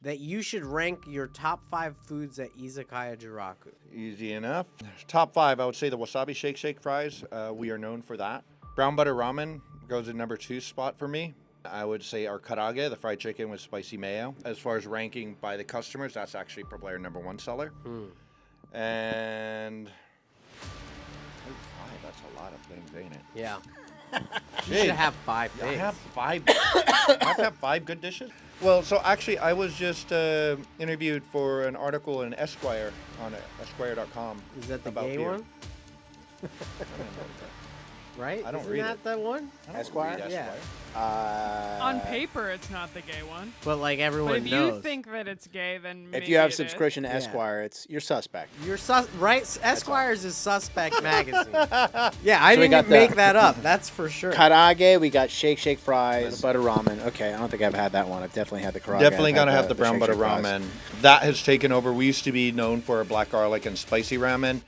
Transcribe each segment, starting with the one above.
that you should rank your top 5 foods at Izakaya Juraku. Easy enough. Top 5, I would say the wasabi shake fries. We are known for that. Brown butter ramen goes in number 2 spot for me. I would say our karaage, the fried chicken with spicy mayo. As far as ranking by the customers, that's actually probably our number 1 seller. And 5, that's a lot of things, ain't it? Yeah. You should have 5 things. I have 5. I have to have 5 good dishes. Well, so actually, I was just interviewed for an article in Esquire on Esquire.com. Is that the about gay beer. one? Right? I don't Isn't read that it. that one? I don't Esquire? read Yeah. On paper, it's not the gay one. But like But everyone if knows. you think that it's gay, then maybe If you have it is. subscription to Yeah. Esquire, you're suspect. You're right? Esquire's is Suspect magazine. Yeah, I So we got didn't make that up. That's for sure. Karaage, we got shake fries, butter ramen. Okay, I don't think I've had that one. I've definitely had the karaage. Definitely I've gotta had have the brown shake butter fries. ramen. That has taken over. We used to be known for our black garlic and spicy ramen.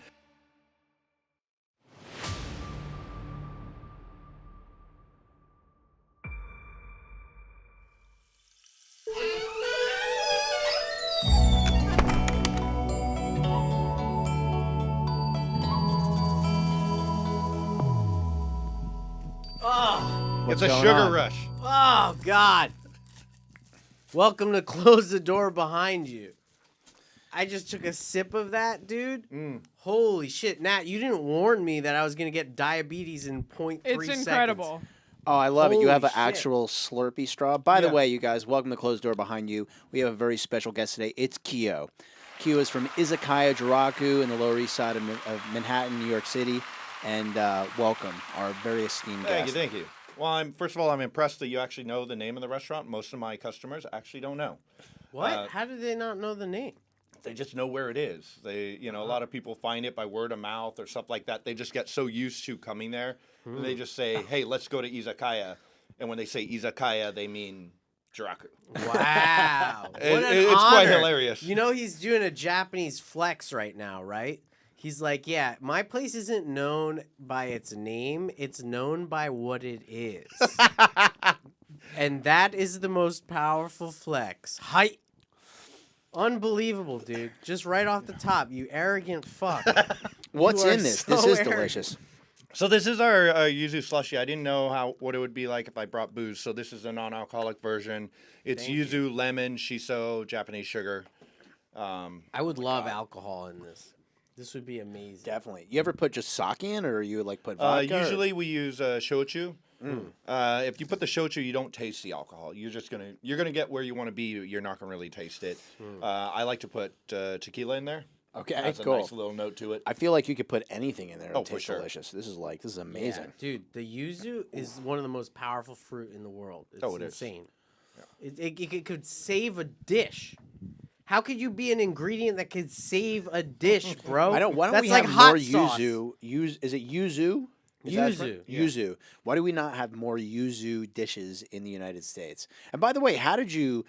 What's It's a going sugar on? rush. Oh, God. Welcome to Close the Door Behind You. I just took a sip of that, dude. Holy shit. Nat, you didn't warn me that I was going to get diabetes in 0.3 It's seconds. incredible. Oh, I love it. You have Holy an shit. actual Slurpee straw. By the Yeah. way, you guys, welcome to Closed Door Behind You. We have a very special guest today. It's Kiyo. Kiyo is from Izakaya Juraku in the Lower East Side of Manhattan, New York City. And welcome, our very esteemed guest. Thank you. Well, first of all, I'm impressed that you actually know the name of the restaurant. Most of my customers actually don't know. What? How did they not know the name? They just know where it is. They, a lot of people find it by word of mouth or stuff like that. They just get so used to coming there. And they just say, hey, let's go to Izakaya. And when they say Izakaya, they mean Juraku. Wow. What an It's quite honor. hilarious. You know he's doing a Japanese flex right now, right? He's like, yeah, my place isn't known by its name. It's known by what it is. And that is the most powerful flex. Height. Unbelievable, dude. Just right off the top, you arrogant fuck. What's You are in this? so This is arrogant. delicious. So this is our yuzu slushy. I didn't know what it would be like if I brought booze. So this is a non-alcoholic version. It's Thank yuzu, lemon, shiso, Japanese sugar. I would love alcohol in this. This would be amazing. Definitely. You ever put just sake in, or you like put vodka? or- Usually we use shochu. If you put the shochu, you don't taste the alcohol. You're gonna get where you want to be. You're not gonna really taste it. I like to put tequila in there. Okay, Has cool. a nice little note to it. I feel like you could put anything in there. Oh, and for taste sure. delicious. This is Yeah, amazing. dude, the yuzu is one of the most powerful fruit in the world. It's Oh, it is. insane. It could save a dish. How could you be an ingredient that could save a dish, bro? I don't. Why don't That's we like have hot more sauce. yuzu? Is it yuzu? Is that Yuzu, right? yeah. Yuzu. Why do we not have more yuzu dishes in the United States? And by the way, how did you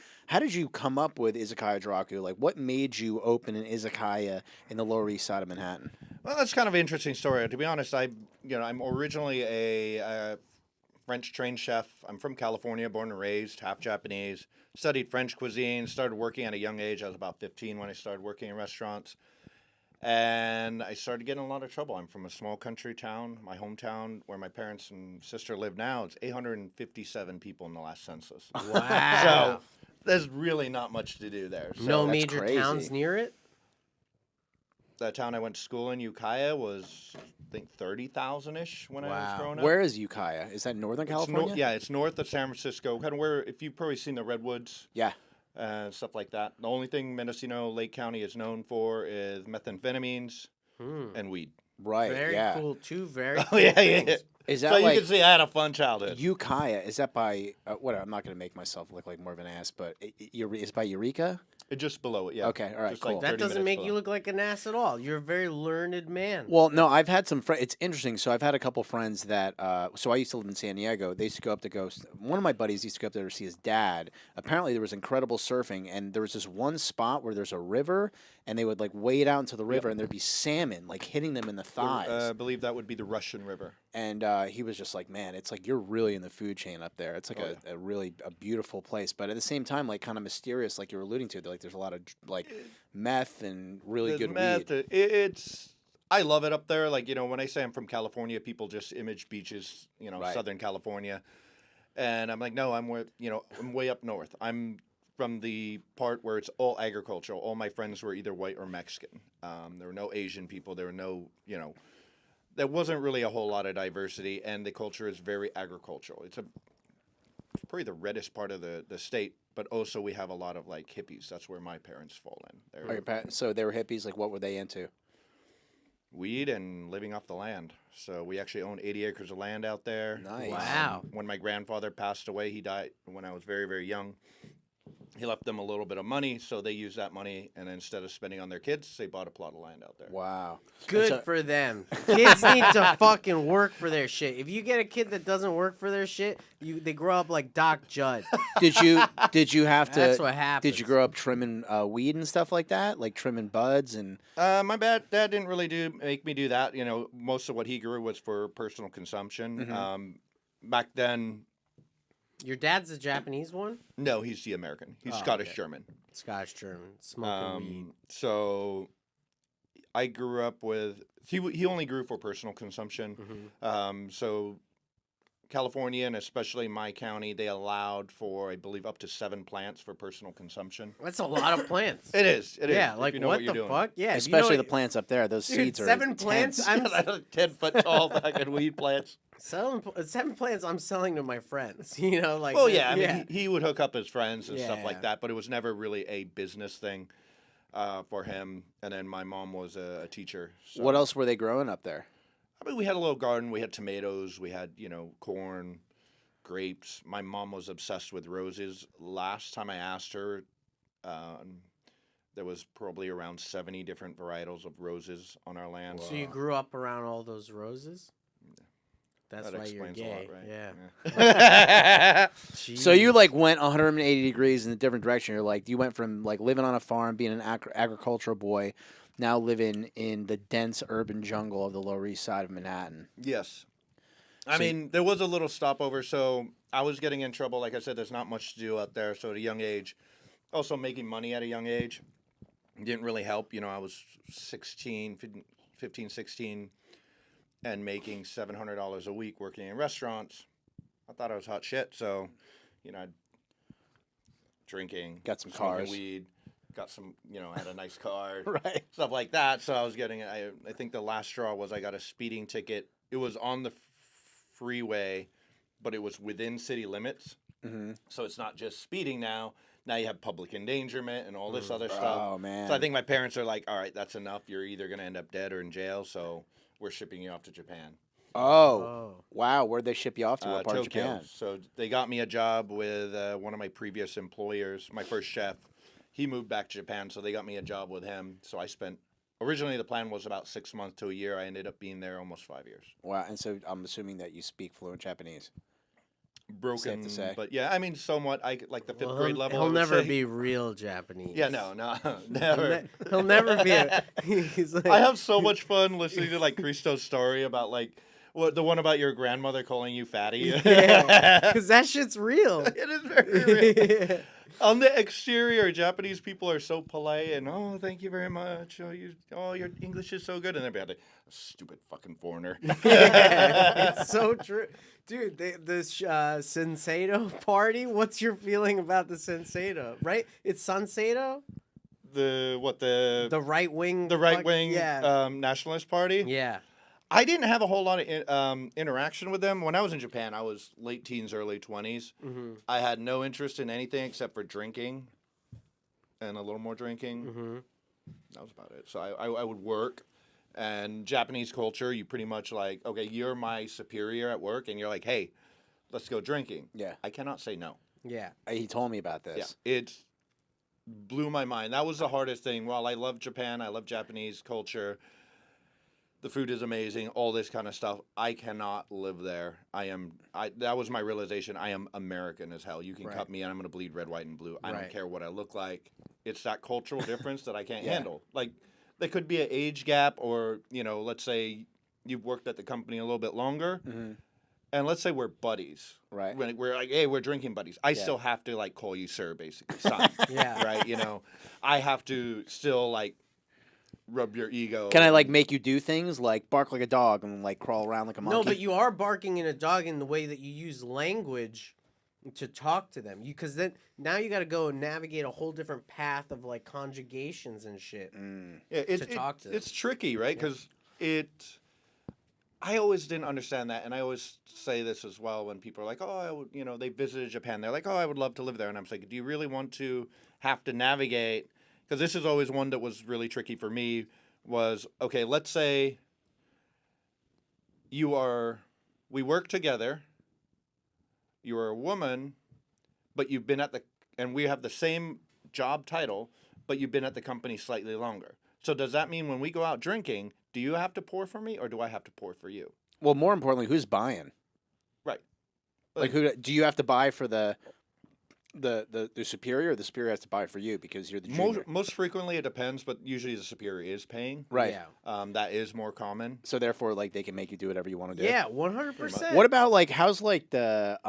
come up with Izakaya Juraku? Like, what made you open an izakaya in the Lower East Side of Manhattan? Well, that's kind of an interesting story. To be honest, I'm originally a French trained chef. I'm from California, born and raised, half Japanese. Studied French cuisine. Started working at a young age. I was about 15 when I started working in restaurants. And I started getting in a lot of trouble. I'm from a small country town, my hometown, where my parents and sister live now. It's 857 people in the last census. Wow. So there's really not much to do there. So No that's major crazy. towns near it? the town I went to school in, Ukiah, was I think 30,000-ish when I was Wow. growing up. Where is Ukiah? Is that Northern It's California? yeah, it's north of San Francisco. Kind of where, if you've probably seen the redwoods. Yeah. Stuff like that. The only thing Mendocino Lake County is known for is methamphetamines and weed. Right. Very yeah. cool. Two very Oh, cool yeah. things. Is that So like you can see I had a fun childhood. Ukiah? Is that by what? I'm not going to make myself look like more of an ass, but it's by Eureka. Just below it, yeah. Okay, all right, Just like cool. That 30 doesn't minutes make you below. look like an ass at all. You're a very learned man. Well, no, I've had some friends. It's interesting. So I've had a couple friends that. So I used to live in San Diego. They used to go up to go. One of my buddies used to go up there to see his dad. Apparently, there was incredible surfing, and there was this one spot where there's a river, and they would like wade out into the river, and there'd be salmon like hitting them in the thighs. I believe that would be the Russian River. And he was just like, man, it's like you're really in the food chain up there. It's like a really a beautiful place, but at the same time, like kind of mysterious, like you're alluding to. Like there's a lot of like meth and really There's good meth, weed. It's I love it up there. Like, when I say I'm from California, people just image beaches, Right. Southern California. And I'm like, no, I'm way up north. I'm from the part where it's all agricultural. All my friends were either white or Mexican. There were no Asian people. There were no, there wasn't really a whole lot of diversity, and the culture is very agricultural. It's probably the reddest part of the state, but also we have a lot of like hippies. That's where my parents fall in. So they were hippies. Like, what were they into? Weed and living off the land. So we actually own 80 acres of land out there. Nice. Wow. When my grandfather passed away, he died when I was very, very young. He left them a little bit of money, so they used that money, and instead of spending on their kids, they bought a plot of land out there. Wow. Good So- for them. Kids need to fucking work for their shit. If you get a kid that doesn't work for their shit, they grow up like Doc Jud. Did you have to? That's what happens. Did you grow up trimming weed and stuff like that, like trimming buds and? My dad didn't really make me do that. Most of what he grew was for personal consumption. Mm-hmm. Back then, Your dad's the Japanese one? no, he's the American. He's Oh, Scottish okay. German. Scottish German. Smoking weed. So I grew up with he only grew for personal consumption. Mhm. So California and especially my county, they allowed for I believe up to 7 plants for personal consumption. That's a lot of plants. It is. It is. Yeah, if like you know what you're the doing. fuck? Yeah, if you Especially know the plants up there. Those Dude, seeds are 7 plants. intense. I'm 10-foot tall fucking weed plants. selling 7 plants. I'm selling to my friends. Like. Well, yeah, I mean, he would hook up his friends and stuff Yeah. like that, but it was never really a business thing for him. And then my mom was a teacher. So. What else were they growing up there? I mean, we had a little garden. We had tomatoes. We had, corn, grapes. My mom was obsessed with roses. Last time I asked her, there was probably around 70 different varietals of roses on our land. So you grew up around all those roses? That's That why you're explains a gay. lot, right? Yeah. So you Jeez. like went 180 degrees in a different direction. You're like you went from like living on a farm, being an agricultural boy, now living in the dense urban jungle of the Lower East Side of Manhattan. Yes. I So- mean, there was a little stopover, so I was getting in trouble. Like I said, there's not much to do out there. So at a young age, also making money at a young age didn't really help. I was 15, 16, and making $700 a week working in restaurants. I thought I was hot shit. So, I'd drinking, Got some smoking cars. weed, got some, I had a nice car, Right. stuff like that. So I was getting, I think the last straw was I got a speeding ticket. It was on the freeway, but it was within city limits. Mm-hmm. So it's not just speeding now. Now you have public endangerment and all this other stuff. Oh man. So I think my parents are like, all right, that's enough. You're either going to end up dead or in jail. So we're shipping you off to Japan. Oh wow. Where'd they ship you off to? What part Tokyo. of Japan? So they got me a job with one of my previous employers, my first chef. He moved back to Japan, so they got me a job with him. So I spent, originally the plan was about 6 months to a year. I ended up being there almost 5 years. Wow. And so I'm assuming that you speak fluent Japanese. Broken, Safe to say. but yeah, I mean, somewhat. I like the 5th Well, grade level. I He'll would never say. be real Japanese. Yeah, no, never. He'll never be. He's like, I have so much fun listening to like ChrisTos' story about like the one about your grandmother calling you fatty. Yeah, because that shit's real. It is very real. On the exterior, Japanese people are so polite and thank you very much. Your English is so good, and they'll be like, stupid fucking foreigner. It's so true, dude. This Senseido party. What's your feeling about the Senseido? Right? It's Senseido, the right wing, right wing Yeah, nationalist party. yeah. I didn't have a whole lot of interaction with them when I was in Japan. I was late teens, early 20s. Mm-hmm. I had no interest in anything except for drinking and a little more drinking. Mm-hmm. That was about it. So I would work, and Japanese culture, you pretty much like, okay, you're my superior at work, and you're like, hey, let's go drinking. Yeah. I cannot say no. Yeah. He told me about this. Yeah, it blew my mind. That was the hardest thing. While I love Japan, I love Japanese culture. The food is amazing, all this kind of stuff. I cannot live there. That was my realization. I am American as hell. You can Right. cut me and I'm going to bleed red, white, and blue. I Right. don't care what I look like. It's that cultural difference that I can't Yeah. handle. Like, there could be an age gap or, let's say you've worked at the company a little bit longer, Mhm. and let's say we're buddies. Right. When we're like, hey, we're drinking buddies. I still have to like call you sir, basically, son. Yeah. Right. You know, I have to still like rub your ego. Can I like make you do things like bark like a dog and like crawl around like a monkey? No, but you are barking in a dog in the way that you use language to talk to them. Because then now you got to go and navigate a whole different path of like conjugations and shit. Yeah, to talk to them. It's tricky, right? Because I always didn't understand that, and I always say this as well when people are like, "Oh, I would," they visited Japan. They're like, "Oh, I would love to live there," and I'm like, "Do you really want to have to navigate?" Because this is always one that was really tricky for me. Was okay. Let's say we work together. You are a woman, but you've been and we have the same job title, but you've been at the company slightly longer. So does that mean when we go out drinking, do you have to pour for me or do I have to pour for you? Well, more importantly, who's buying? Right. Like, who do you have to buy for the superior? Or the superior has to buy for you because you're the junior. Most frequently it depends, but usually the superior is paying. Right. Yeah. That is more common. So therefore, like they can make you do whatever you want to do. Yeah, 100%. What about like how's like the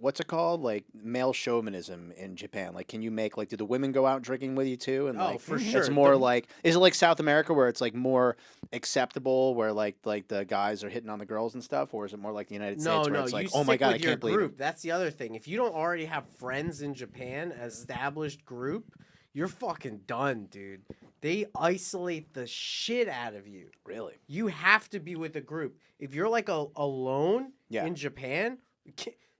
what's it called, like male chauvinism in Japan? Like, can you make like do the women go out drinking with you too? And like for sure. it's more like is it like South America where it's like more acceptable where like the guys are hitting on the girls and stuff, or is it more like the United States where it's like oh my god I can't believe it? That's the other thing. If you don't already have friends in Japan, established group, you're fucking done, dude. They isolate the shit out of you. Really? You have to be with a group. If you're like alone in Japan,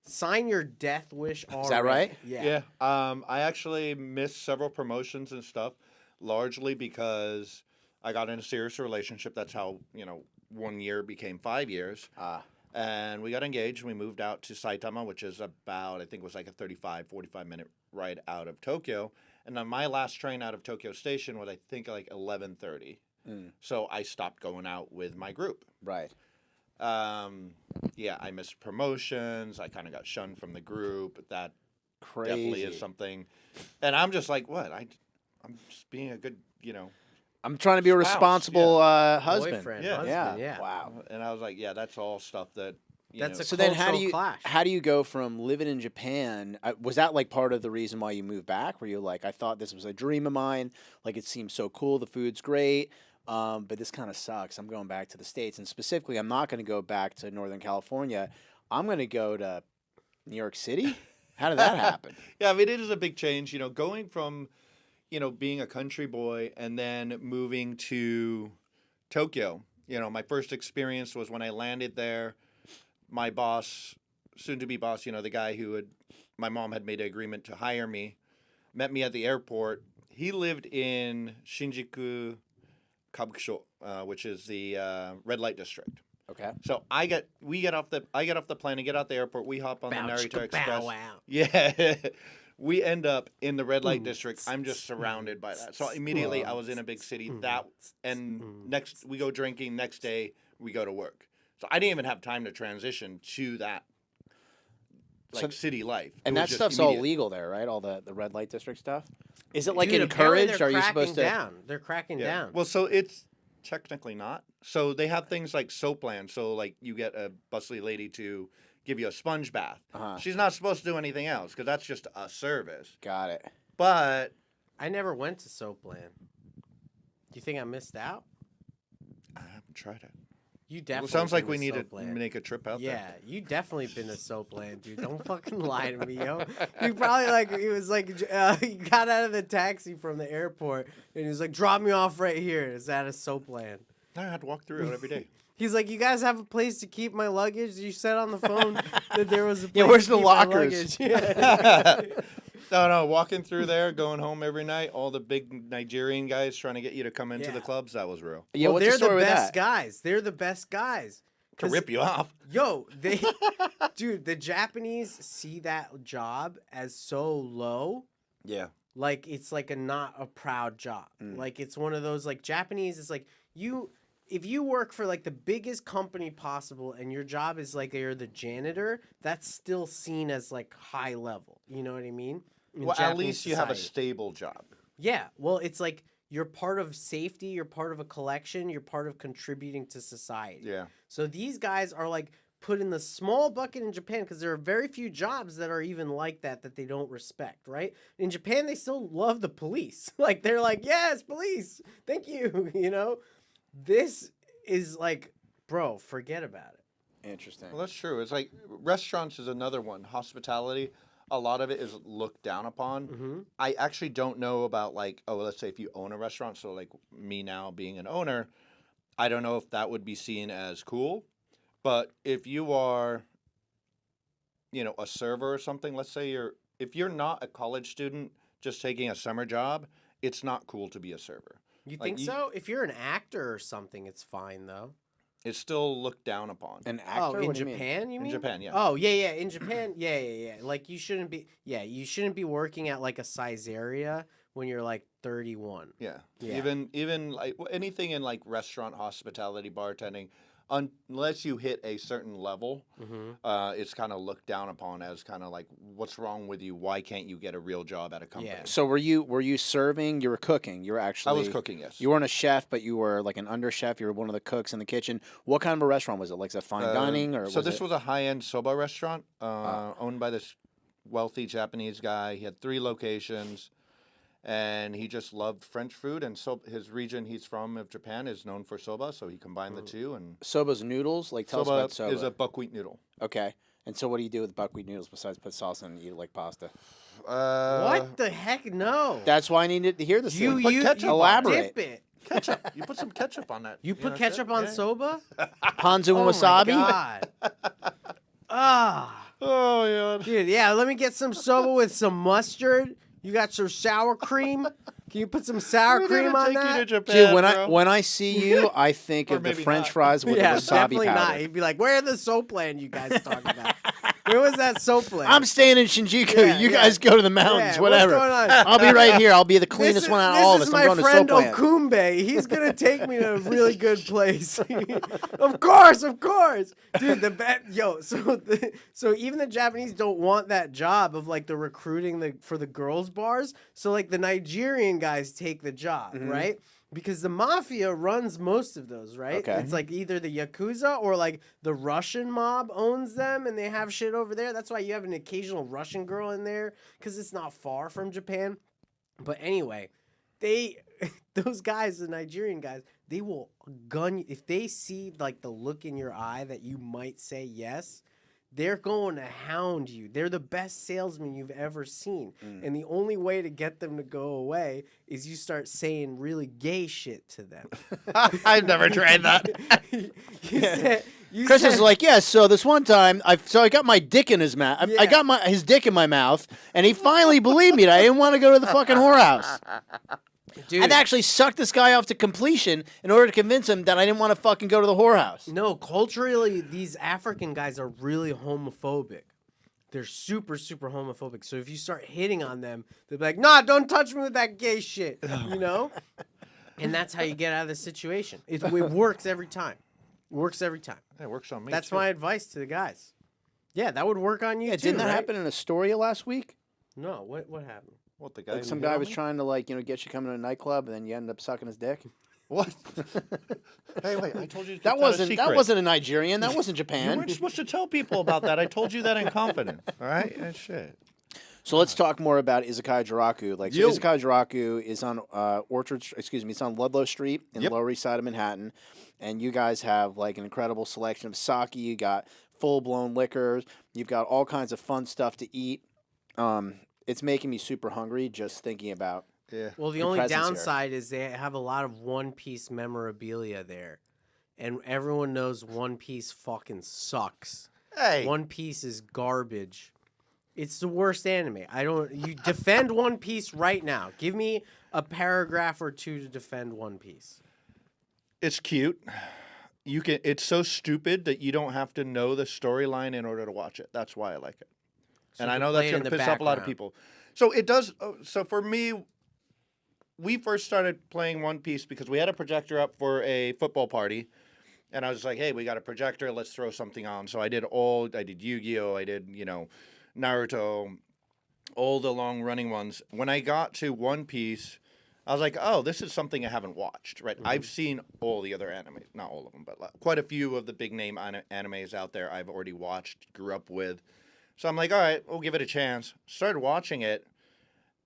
sign your death wish already. Is that right? Yeah. I actually missed several promotions and stuff, largely because I got in a serious relationship. That's how 1 year became 5 years. And we got engaged. We moved out to Saitama, which is about, I think it was like a 45 minute ride out of Tokyo. And then my last train out of Tokyo Station was, I think, like 11:30. So I stopped going out with my group. Right. Yeah, I missed promotions. I kind of got shunned from the group. That definitely is something. And I'm just like, what? I'm just being a good, I'm trying to be a responsible husband. Boyfriend, Yeah. husband, yeah. Wow. And I was like, yeah, that's all stuff that. That's a So then cultural clash. how do you go from living in Japan? Was that like part of the reason why you moved back? Were you like, I thought this was a dream of mine. Like it seems so cool. The food's great. But this kind of sucks. I'm going back to the States. And specifically, I'm not going to go back to Northern California. I'm going to go to New York City. How did that happen? Yeah, I mean, it is a big change, going from, being a country boy and then moving to Tokyo. My first experience was when I landed there. My boss, soon-to-be boss, the guy my mom had made an agreement to hire me, met me at the airport. He lived in Shinjuku, Kabukicho, which is the red light district. Okay. So I get off the plane and get out the airport. We hop on the Narita Express. Wow. Yeah. We end up in the red light district. I'm just surrounded by that. So immediately I was in a big city. Next we go drinking. Next day we go to work. So I didn't even have time to transition to that city life. And that stuff's all legal there, right? All the red light district stuff. Is it like Dude, encouraged? apparently Are you supposed to? They're cracking down. Well, so it's technically not. So they have things like soapland. So like you get a bustly lady to give you a sponge bath. She's not supposed to do anything else because that's just a service. Got it. But I never went to Soapland. Do you think I missed out? I haven't tried it. You definitely. Well, sounds like been we to need to Soapland. make a trip out there. Yeah, you definitely been to Soapland, dude. Don't fucking lie to me, yo. You probably it was like he got out of the taxi from the airport and he was like, "Drop me off right here." It's at a Soapland. I had to walk through it every day. He's like, "You guys have a place to keep my luggage?" You said on the phone that there was a place where's to the keep my lockers? luggage. Yeah. No, walking through there, going home every night, all the big Nigerian guys trying to get you to come into the clubs, that was real. Yeah, well, what's they're the story the with best that? guys. They're the best guys. To rip you off. Yo, dude, the Japanese see that job as so low. Yeah. Like it's like not a proud job. Like it's one of those like Japanese. It's like if you work for like the biggest company possible and your job is like you're the janitor, that's still seen as like high level. You know what I mean? In Well, at Japanese least you have a society. stable job. Yeah. Well, it's like you're part of safety, you're part of a collection, you're part of contributing to society. Yeah. So these guys are like put in the small bucket in Japan because there are very few jobs that are even like that they don't respect, right? In Japan, they still love the police. Like, they're like, yes, police, thank you, you know? This is like, bro, forget about it. Interesting. Well, that's true. It's like restaurants is another one. Hospitality, a lot of it is looked down upon. Mm-hmm. I actually don't know about like, oh, let's say if you own a restaurant. So like me now being an owner, I don't know if that would be seen as cool. But if you are, you know, a server or something, let's say if you're not a college student just taking a summer job, it's not cool to be a server. You Like, think so? If you're an actor or something, it's fine, though. It's still looked down upon. An actor? Oh, in What do you mean? Japan, you mean? In Japan, yeah. Oh, yeah. In Japan, yeah. Like, you shouldn't be working at, like, a Caesarea when you're, like, 31. Yeah. Yeah. Even like anything in like restaurant hospitality, bartending, unless you hit a certain level, Mm-hmm. it's kind of looked down upon as kind of like, what's wrong with you? Why can't you get a real job at a company? Yeah. So were you serving? You were cooking. You were actually. I was cooking, yes. You weren't a chef, but you were like an under chef. You were one of the cooks in the kitchen. What kind of a restaurant was it? Like, is it fine dining or? So this was a high-end soba restaurant owned by this wealthy Japanese guy. He had 3 locations, and he just loved French food. And so his region he's from of Japan is known for soba, so he combined the two. And Soba's noodles. Like, tell us about soba. is a buckwheat noodle. Okay. And so, what do you do with buckwheat noodles besides put sauce in and eat it like pasta? What the heck? No. That's why I needed to hear this. you thing. you, ketchup you on Elaborate. dip it. Ketchup. You put some ketchup on that. You know, put ketchup on yeah. soba? Ponzu and Oh wasabi. my God. Ah. Oh, yeah. Dude, yeah, let me get some soba with some mustard. You got some sour cream? Can you put some sour cream on that? Dude, when I see you, I think Or of the maybe French not. fries with Yeah, the wasabi definitely powder. not. He'd be like, where are the soap land you guys talking about? Where was that soap land? I'm staying in Shinjuku. Yeah, you yeah. guys go to the mountains, Yeah, whatever. What's going on? I'll be right here. I'll be the cleanest one out of all of us. This I'm is going my to friend Soapland. Okumbe. He's gonna take me to a really good place. Of course. Dude, so even the Japanese don't want that job of like the recruiting for the girls bars. So like the Nigerian guys take the job, right? Because the mafia runs most of those, right? Okay. It's like either the Yakuza or like the Russian mob owns them and they have shit over there. That's why you have an occasional Russian girl in there because it's not far from Japan. But anyway, those guys, the Nigerian guys, they will gun you. If they see like the look in your eye that you might say yes, they're going to hound you. They're the best salesman you've ever seen. And the only way to get them to go away is you start saying really gay shit to them. I've never tried that. Chris is like, yeah. So this one time, I got my dick in his mouth. I Yeah. got his dick in my mouth, and he finally believed me that I didn't want to go to the fucking whorehouse. dude, I'd actually sucked this guy off to completion in order to convince him that I didn't want to fucking go to the whorehouse. no, culturally, these African guys are really homophobic. They're super, super homophobic. So if you start hitting on them, they'll be like, nah, don't touch me with that gay shit, you know? And that's how you get out of the situation. It works every time. Works every time. It works on me. That's too. my advice to the guys. Yeah, that would work on you Yeah, too, didn't that right? happen in Astoria last week? No, what happened? What the guy? Like who some hit guy on was me? trying to get you coming to a nightclub, and then you ended up sucking his dick. What? Hey, wait! I told you to That keep wasn't a that secret. wasn't a Nigerian. That wasn't You Japan. weren't supposed to tell people about that. I told you that in confidence. All right? Shit. So let's talk more about Izakaya Juraku. Like, so Yo. Izakaya Juraku is on it's on Ludlow Street in Yep. the Lower East Side of Manhattan, and you guys have like an incredible selection of sake. You got full-blown liquors. You've got all kinds of fun stuff to eat. It's making me super hungry just thinking about. Yeah. Well, the Your only presence here. downside is they have a lot of One Piece memorabilia there. And everyone knows One Piece fucking sucks. Hey. One Piece is garbage. It's the worst anime. You defend One Piece right now. Give me a paragraph or two to defend One Piece. It's cute. It's so stupid that you don't have to know the storyline in order to watch it. That's why I like it. So And you I can know play that's it going in to the piss off a lot of background. people. So it does. So for me, we first started playing One Piece because we had a projector up for a football party. And I was like, hey, we got a projector. Let's throw something on. So I did Yu-Gi-Oh! I did, Naruto, all the long running ones. When I got to One Piece, I was like, oh, this is something I haven't watched, right? I've seen all the other anime, not all of them, but quite a few of the big name animes out there I've already watched, grew up with. So I'm like, all right, we'll give it a chance. Started watching it,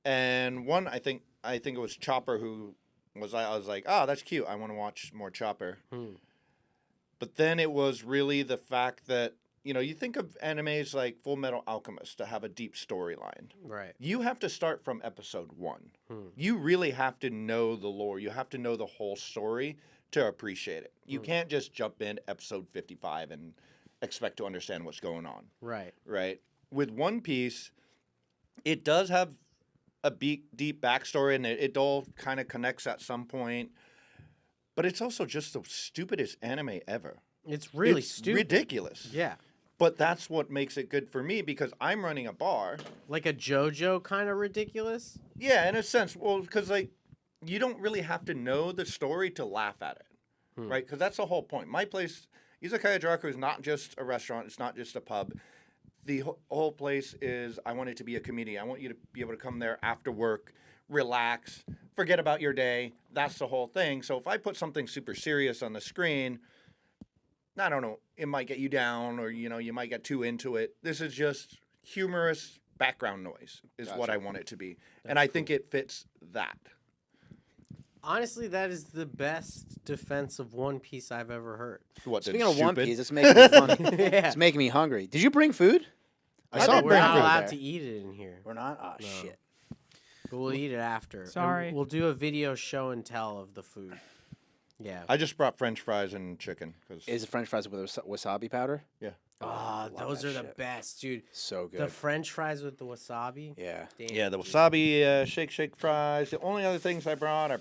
and I think it was Chopper who I was like, oh, that's cute. I want to watch more Chopper. But then it was really the fact that, you think of animes like Full Metal Alchemist to have a deep storyline. Right. You have to start from episode 1. You really have to know the lore. You have to know the whole story to appreciate it. You can't just jump in episode 55 and expect to understand what's going on. Right. Right. With One Piece, it does have a deep backstory, and it all kind of connects at some point. But it's also just the stupidest anime ever. It's really It's stupid. ridiculous. Yeah. But that's what makes it good for me because I'm running a bar. Like a JoJo kind of ridiculous? Yeah, in a sense. Well, because you don't really have to know the story to laugh at it, right? Because that's the whole point. My place, Izakaya Juraku, is not just a restaurant. It's not just a pub. The whole place is, I want it to be a community. I want you to be able to come there after work, relax, forget about your day. That's the whole thing. So if I put something super serious on the screen, I don't know, it might get you down or, you might get too into it. This is just humorous background noise is what I want it to be. And I think it fits that. Honestly, that is the best defense of One Piece I've ever heard. What, Speaking of One stupid? Piece, it's making me funny. Yeah. It's making me hungry. Did you bring food? I saw We're bring not food allowed there. to eat it in here. We're not? Oh, No. shit. But we'll eat it after. And Sorry. we'll do a video show and tell of the food. Yeah. I just brought French fries and chicken. Is it French fries with wasabi powder? Yeah. Oh, those that are the shit. best, dude. So good. The French fries with the wasabi. Yeah. Damn, Yeah, the dude. wasabi shake fries. The only other things I brought you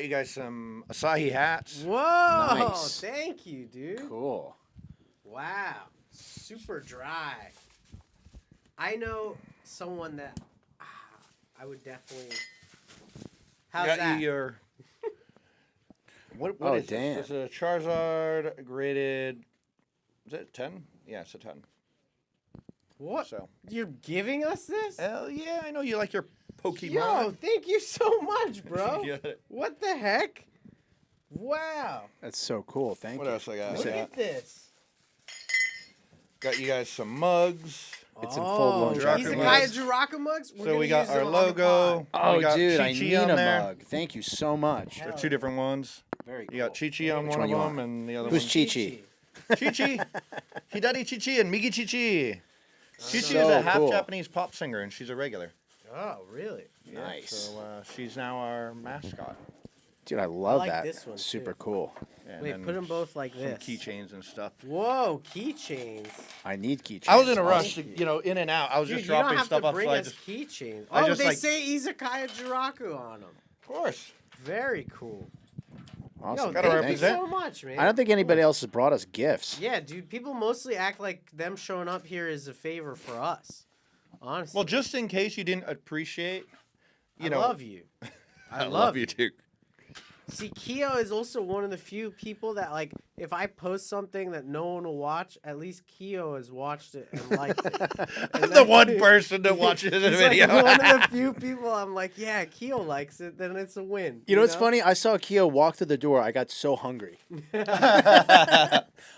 guys some Asahi hats. Whoa! Nice. Thank you, dude. Cool. Wow. Super dry. I know someone that I would definitely. How's Got that? you your. What Oh, is damn. this? It's a Charizard graded. Is it 10? Yeah, it's a 10. What? So. You're giving us this? Hell yeah, I know you like your Pokemon. Yo, thank you so much, bro. Yeah. What the heck? Wow. That's so cool. Thank What you. else I got? Look I at this. got you guys some mugs. It's in full-blown Juraku chocolate. mugs. Izakaya Juraku mugs? We're So gonna we got use our them on the logo. pod. Oh, we got dude, I Chi-Chi need on a there. mug. Thank you so much. They're two different ones. Very cool. You got Chi-Chi on Which one one of you them want? and the other Who's one. Chi-Chi? Chi-Chi. Hidari Chi-Chi and Migi Chi-Chi. Chi-Chi is So a half cool. Japanese pop singer, and she's a regular. Oh, really? Nice. So she's now our mascot. Dude, I love like that. this one, Super too. cool. And Wait, then put them both like some this. keychains and stuff. Whoa, keychains. I need keychains. I was in a Awesome. rush, to, in and out. I was Dude, just you don't dropping have stuff to off. bring So I us just, keychains. I Oh, just, they like- say Izakaya Juraku on them. of course. Very cool. Awesome. Yo, Gotta thank represent. you so much, man. I don't think anybody else has brought us gifts. Yeah, dude, people mostly act like them showing up here is a favor for us. Honestly. Well, just in case you didn't appreciate, I love you. I love you. too. See, Kiyo is also one of the few people that, like, if I post something that no one will watch, at least Kiyo has watched it and liked it. I'm the one person that watches the He's video. like one of the few people I'm like, yeah, Kiyo likes it, then it's a win. You know what's funny? I saw Keo walk through the door. I got so hungry.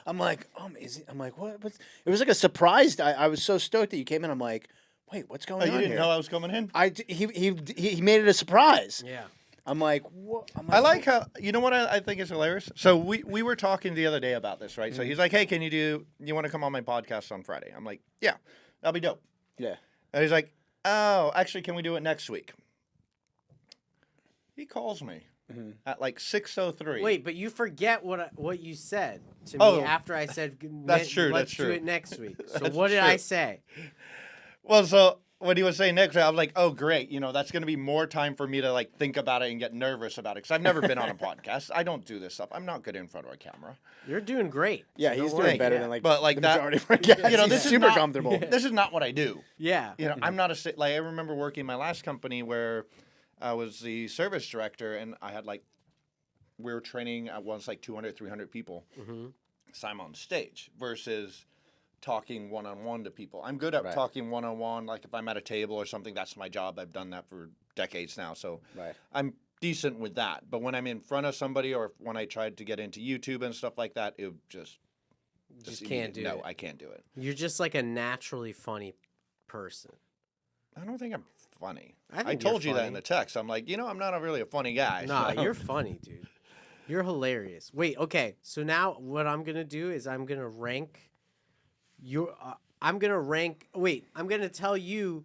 I'm like, I'm like, what? It was like a surprise. I was so stoked that you came in. I'm like, wait, what's going Oh, on you didn't here? know I was coming in? He made it a surprise. Yeah. I'm like, what? I like how, you know what I think is hilarious? So we were talking the other day about this, right? So he's like, hey, you want to come on my podcast on Friday? I'm like, yeah, that'll be dope. Yeah. And he's like, oh, actually, can we do it next week? He calls me at like 6:03. Wait, but you forget what you said to Oh, me after I said, that's true, let's that's do true. it next week. So That's what did I true. say? Well, so when he was saying next week, I was like, oh, great. That's going to be more time for me to like think about it and get nervous about it. Because I've never been on a podcast. I don't do this stuff. I'm not good in front of a camera. You're doing great. Yeah, So he's don't doing worry. better Yeah. than like, But, like, the that- majority of our guests. this He's is super not- comfortable. This is not what I do. Yeah. I'm not like, I remember working my last company where I was the service director and I had like, we were training at once like 200, 300 people. So I'm on stage versus talking one-on-one to people. I'm good at Right. talking one-on-one. Like if I'm at a table or something, that's my job. I've done that for decades now, so Right. I'm decent with that. But when I'm in front of somebody, or when I tried to get into YouTube and stuff like that, it just can't do it. No, I can't do it. You're just like a naturally funny person. I don't think I'm funny. I think I told you're you that in funny. the text. I'm like, I'm not really a funny guy. Nah, so- you're funny, dude. You're hilarious. Wait, okay. So now what I'm gonna do is I'm gonna rank your. I'm gonna tell you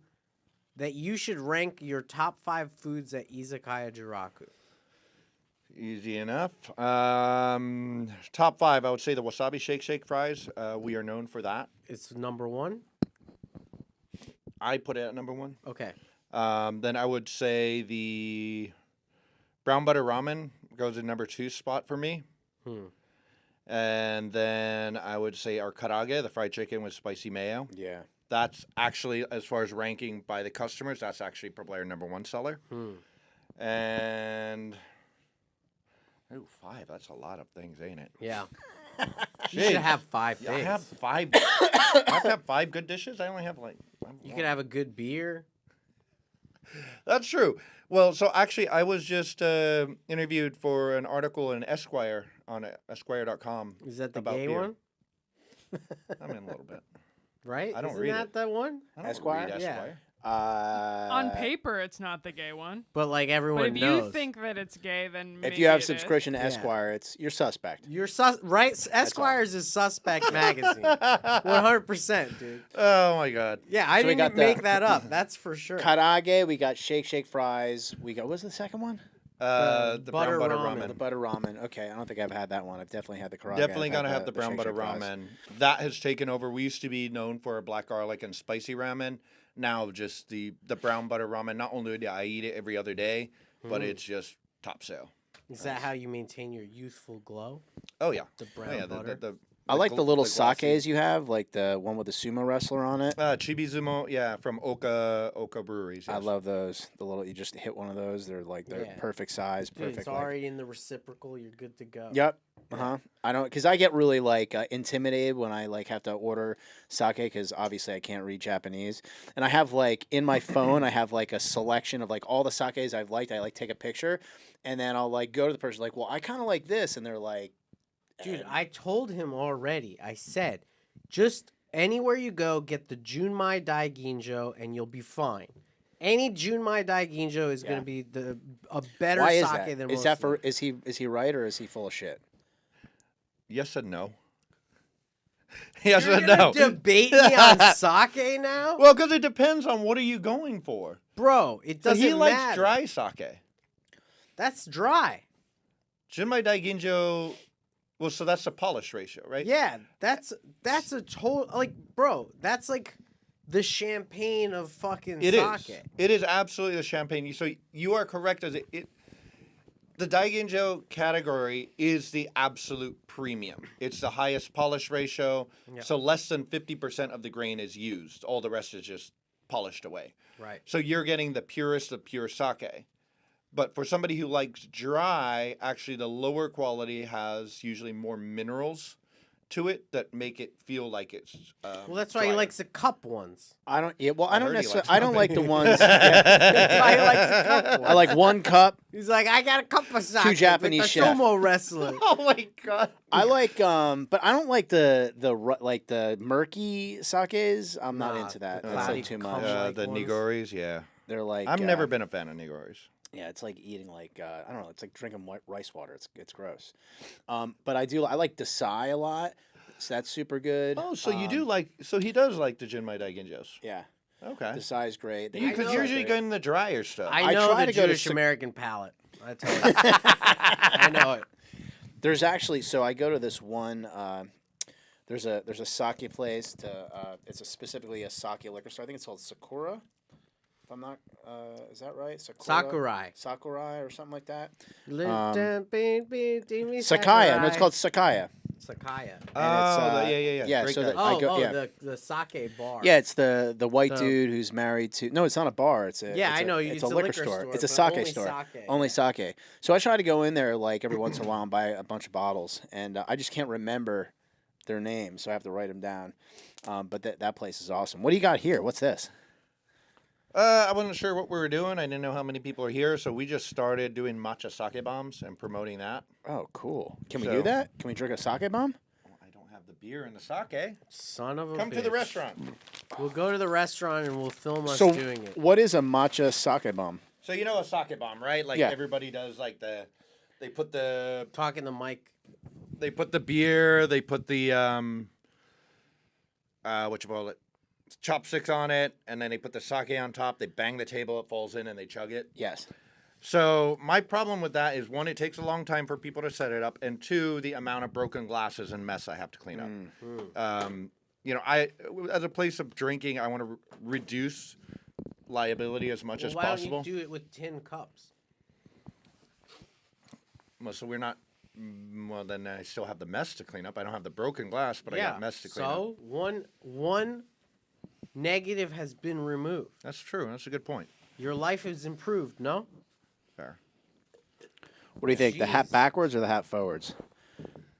that you should rank your top 5 foods at Izakaya Juraku. Easy enough. Top 5, I would say the wasabi shake fries. We are known for that. It's number 1. I put it at number 1. Okay. Then I would say the brown butter ramen goes in number 2 spot for me. And then I would say our karage, the fried chicken with spicy mayo. Yeah. That's actually, as far as ranking by the customers, that's actually probably our number 1 seller. And 5. That's a lot of things, ain't it? Yeah. You should have 5 Yeah, I things. have 5. I have to have 5 good dishes. I only have like. You could have a good beer. That's true. Well, so actually, I was just interviewed for an article in Esquire on Esquire.com. Is that the about gay beer. one? I'm in a little bit. Right? I don't Isn't read that it. that one? I don't Esquire? read Yeah. Esquire. On paper, it's not the gay one. But like But everyone if knows. you think that it's gay, then if maybe you have it is. subscription to Yeah. Esquire, you're suspect. You're right? Esquire's is suspect magazine. 100%, dude. Oh my God. Yeah, I So we didn't got even make the- that up. That's for sure. Karage, we got shake fries. We got, what's the second one? The butter brown butter ramen. The ramen. butter ramen. Okay, I don't think I've had that one. I've definitely had the karage. Definitely I've gotta had have the brown shake butter fries. ramen. That has taken over. We used to be known for our black garlic and spicy ramen. Now just the brown butter ramen. Not only do I eat it every other day, but it's just top sale. Is that how you maintain your youthful glow? Oh yeah. The Oh, brown yeah. butter? I like the little glossy- sakes you have, like the one with the sumo wrestler on it. Chibizumo, yeah, from Oka Breweries. I yes. love those. The little, you just hit one of those. They're Yeah. perfect size, Dude, perfect. it's like- already in the reciprocal. You're good to go. Yep. I don't, because I get really like intimidated when I like have to order sake, because obviously I can't read Japanese, and I have like in my phone I have like a selection of like all the sakes I've liked. I like take a picture, and then I'll like go to the person like, well, I kind of like this, and they're like, Dude, I told him already. I said, just anywhere you go, get the Junmai Daiginjo, and you'll be fine. Any Junmai Daiginjo is going to be a better why sake is that? than Is most that of for? them. Is he right or is he full of shit? Yes and no. Yes You're and gonna no. debate me on sake now, Well, because it depends on what are you going for. bro? It So doesn't he likes matter. dry sake. That's dry. Jinmai Daiginjo. Well, so that's the polish ratio, right? Yeah, that's a total like, bro. That's like the champagne of fucking It sake. is. It is absolutely the champagne. So you are correct as it the Daiginjo category is the absolute premium. It's the highest polish ratio. Yeah. So less than 50% of the grain is used. All the rest is just polished away. Right. So you're getting the purest of pure sake. But for somebody who likes dry, actually the lower quality has usually more minerals to it that make it feel like it's Well, that's why he drier. likes the cup ones. I don't. Yeah, well, I don't heard he necessarily. likes I don't like the coffee. ones. That's why he likes the cup ones. I like one cup. He's like, I got a cup of sake. like Japanese the chef. sumo wrestler. Oh my god. I like but I don't like the murky sakes. I'm not Nah, into that. the That's cloudy like too cum much. like The ones. nigoris, yeah. They're like I've never been a fan of nigoris. Yeah, it's like eating like I don't know. It's like drinking rice water. It's gross. But I like Desai a lot. So that's super good. Oh, so you do like? So he does like the Jinmai Daiginjos. Yeah, Okay. Desai is great. You could know. usually go in the drier stuff. I know try the to go to Jewish American palate. I tell you. I know it. There's actually I go to this one. There's a sake place it's specifically a sake liquor store. I think it's called Sakura. If I'm not, is that right? Sakurai. Sakurai or something like that. Sakaya. No, it's called Sakaya. Sakaya. Oh, yeah. Yeah, Great so guy. that- I go- the sake bar. Yeah, it's the white The- dude who's married to. No, it's not a bar. It's a. Yeah, it's I a- know. It's It's a a liquor liquor store. store, It's a but sake only store. sake, Only yeah. sake. So I try to go in there like every once in a while and buy a bunch of bottles, and I just can't remember their names, so I have to write them down. But that place is awesome. What do you got here? What's this? I wasn't sure what we were doing. I didn't know how many people are here, so we just started doing matcha sake bombs and promoting that. Oh, cool. Can we So- do that? Can we drink a sake bomb? Well, I don't have the beer and the sake. Son of a Come to the bitch. restaurant. We'll go to the restaurant and we'll film us So, doing it. what is a matcha sake bomb? So you know a sake bomb, right? Like Yeah. everybody does. Like they put the Talking the mic. beer, they put the what you call it, chopsticks on it, and then they put the sake on top. They bang the table, it falls in, and they chug it. Yes. So my problem with that is, one, it takes a long time for people to set it up, and two, the amount of broken glasses and mess I have to clean up. You know, as a place of drinking, I want to reduce liability as much as Why possible. don't you do it with tin cups? Well, so we're not. Well, then I still have the mess to clean up. I don't have the broken glass, but I got mess to clean up. So one negative has been removed. That's true. That's a good point. Your life is improved. No. Fair. What do you think? The hat Jeez. backwards or the hat forwards?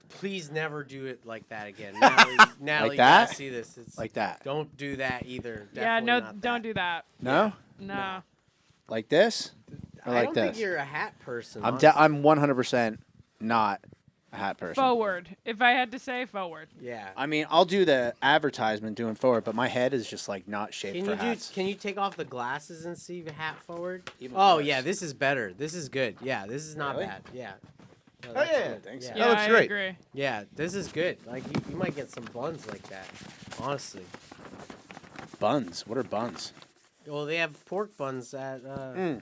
Please never do it like that again. Natalie, Natalie, you that? gotta see this. It's Like that? Don't do that either. Yeah, Definitely no, not don't that. do that. No? No. Like this? Or I like don't this? think you're a hat person. I'm honestly. I'm 100% not a hat person. Forward. If I had to say forward. Yeah. I mean, I'll do the advertisement doing forward, but my head is just like not shaped Can for you hats. can you take off the glasses and see the hat forward? Even Oh worse. yeah, this is better. This is good. Yeah, this is not Really? bad. Yeah. No, Oh, that's yeah. good. Thanks. Yeah. Yeah, looks I great. agree. Yeah, this is good. Like you might get some buns like that. Honestly. Buns. What are buns? Well, they have pork buns at Izakaya.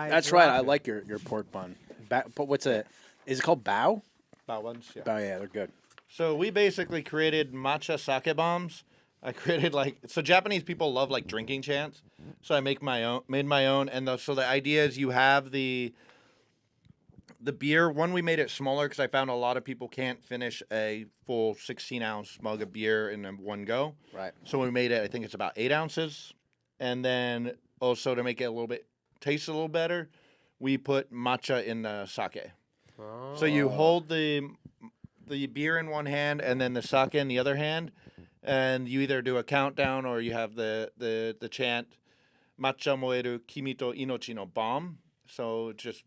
That's right. I Juraku. like your pork bun. But what's it? Is it called bao? About once, yeah. Oh yeah, they're good. So we basically created matcha sake bombs. I created so Japanese people love like drinking chants. So I made my own, and so the idea is you have the beer. One, we made it smaller because I found a lot of people can't finish a full 16-ounce mug of beer in one go. Right. So we made it. I think it's about 8 ounces, and then also to make it taste a little better, we put matcha in the sake. Oh. So you hold the beer in one hand and then the sake in the other hand, and you either do a countdown or you have the chant "Matcha moeru kimi to inochi no bomb." So just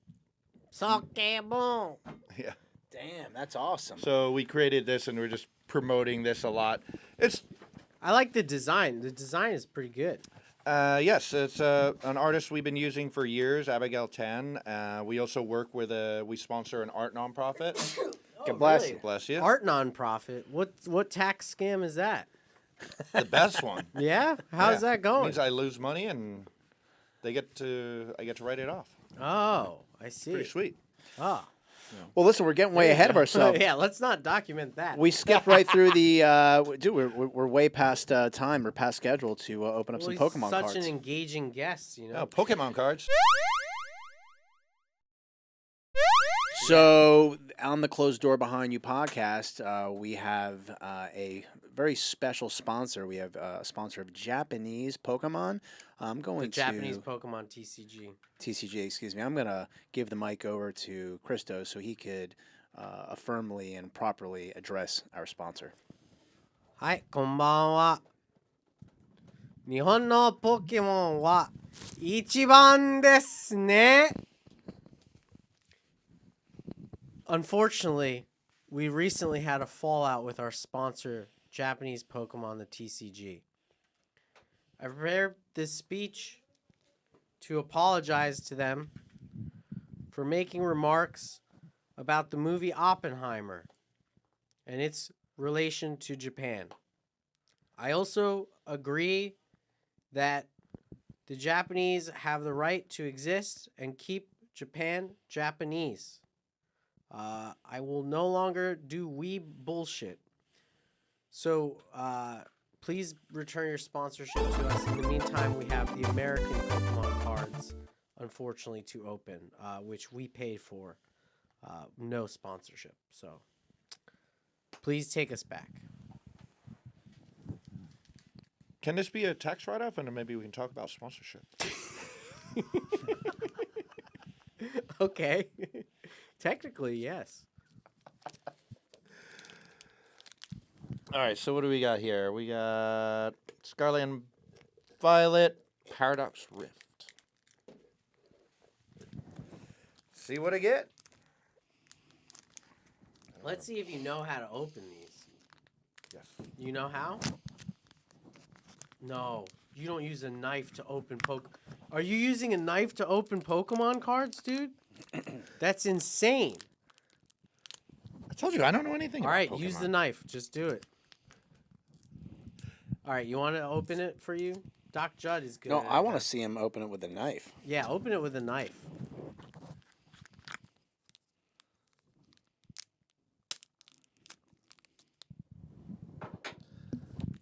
Sake bon. yeah. Damn, that's awesome. So we created this and we're just promoting this a lot. It's I like the design. The design is pretty good. yes, it's an artist we've been using for years, Abigail Tan. We also work with we sponsor an art nonprofit. God bless really? you. Bless you. Art nonprofit. What tax scam is that? The best one. Yeah? How's Yeah. that going? Means I lose money and I get to write it off. Oh, I see. Pretty sweet. Oh. Well, listen, we're getting way ahead of ourselves. Yeah, let's not document that. We skipped right through the. Dude, we're way past time. We're past schedule to open up Well, some he's Pokemon such cards. an engaging guest, you know. Oh, Pokemon cards. So, on the Closed Door Behind You podcast, we have a very special sponsor. We have a sponsor of Japanese Pokemon. I'm going The to Japanese Pokemon TCG. TCG. Excuse me. I'm going to give the mic over to ChrisTos so he could affirmly and properly address our sponsor. はい、こんばんは。日本のポケモンは一番ですね。Unfortunately, we recently had a fallout with our sponsor, Japanese Pokemon, the TCG. I prepared this speech to apologize to them for making remarks about the movie Oppenheimer and its relation to Japan. I also agree that the Japanese have the right to exist and keep Japan Japanese. I will no longer do weeb bullshit. So please return your sponsorship to us. In the meantime, we have the American Pokemon cards, unfortunately, to open, which we paid for. No sponsorship. So please take us back. Can this be a tax write-off, and then maybe we can talk about sponsorship? Okay. Technically, yes. All right, so what do we got here? We got Scarlet and Violet, Paradox Rift. See what I get? Let's see if you know how to open these. Yes. You know how? No. You don't use a knife to open Are you using a knife to open Pokemon cards, dude? That's insane. I told you I don't know anything All about right, Pokemon. use the knife. Just do it. All right, you want to open it for you? Doc Jud is good. No, at I it. want to see him open it with a knife. Yeah, open it with a knife.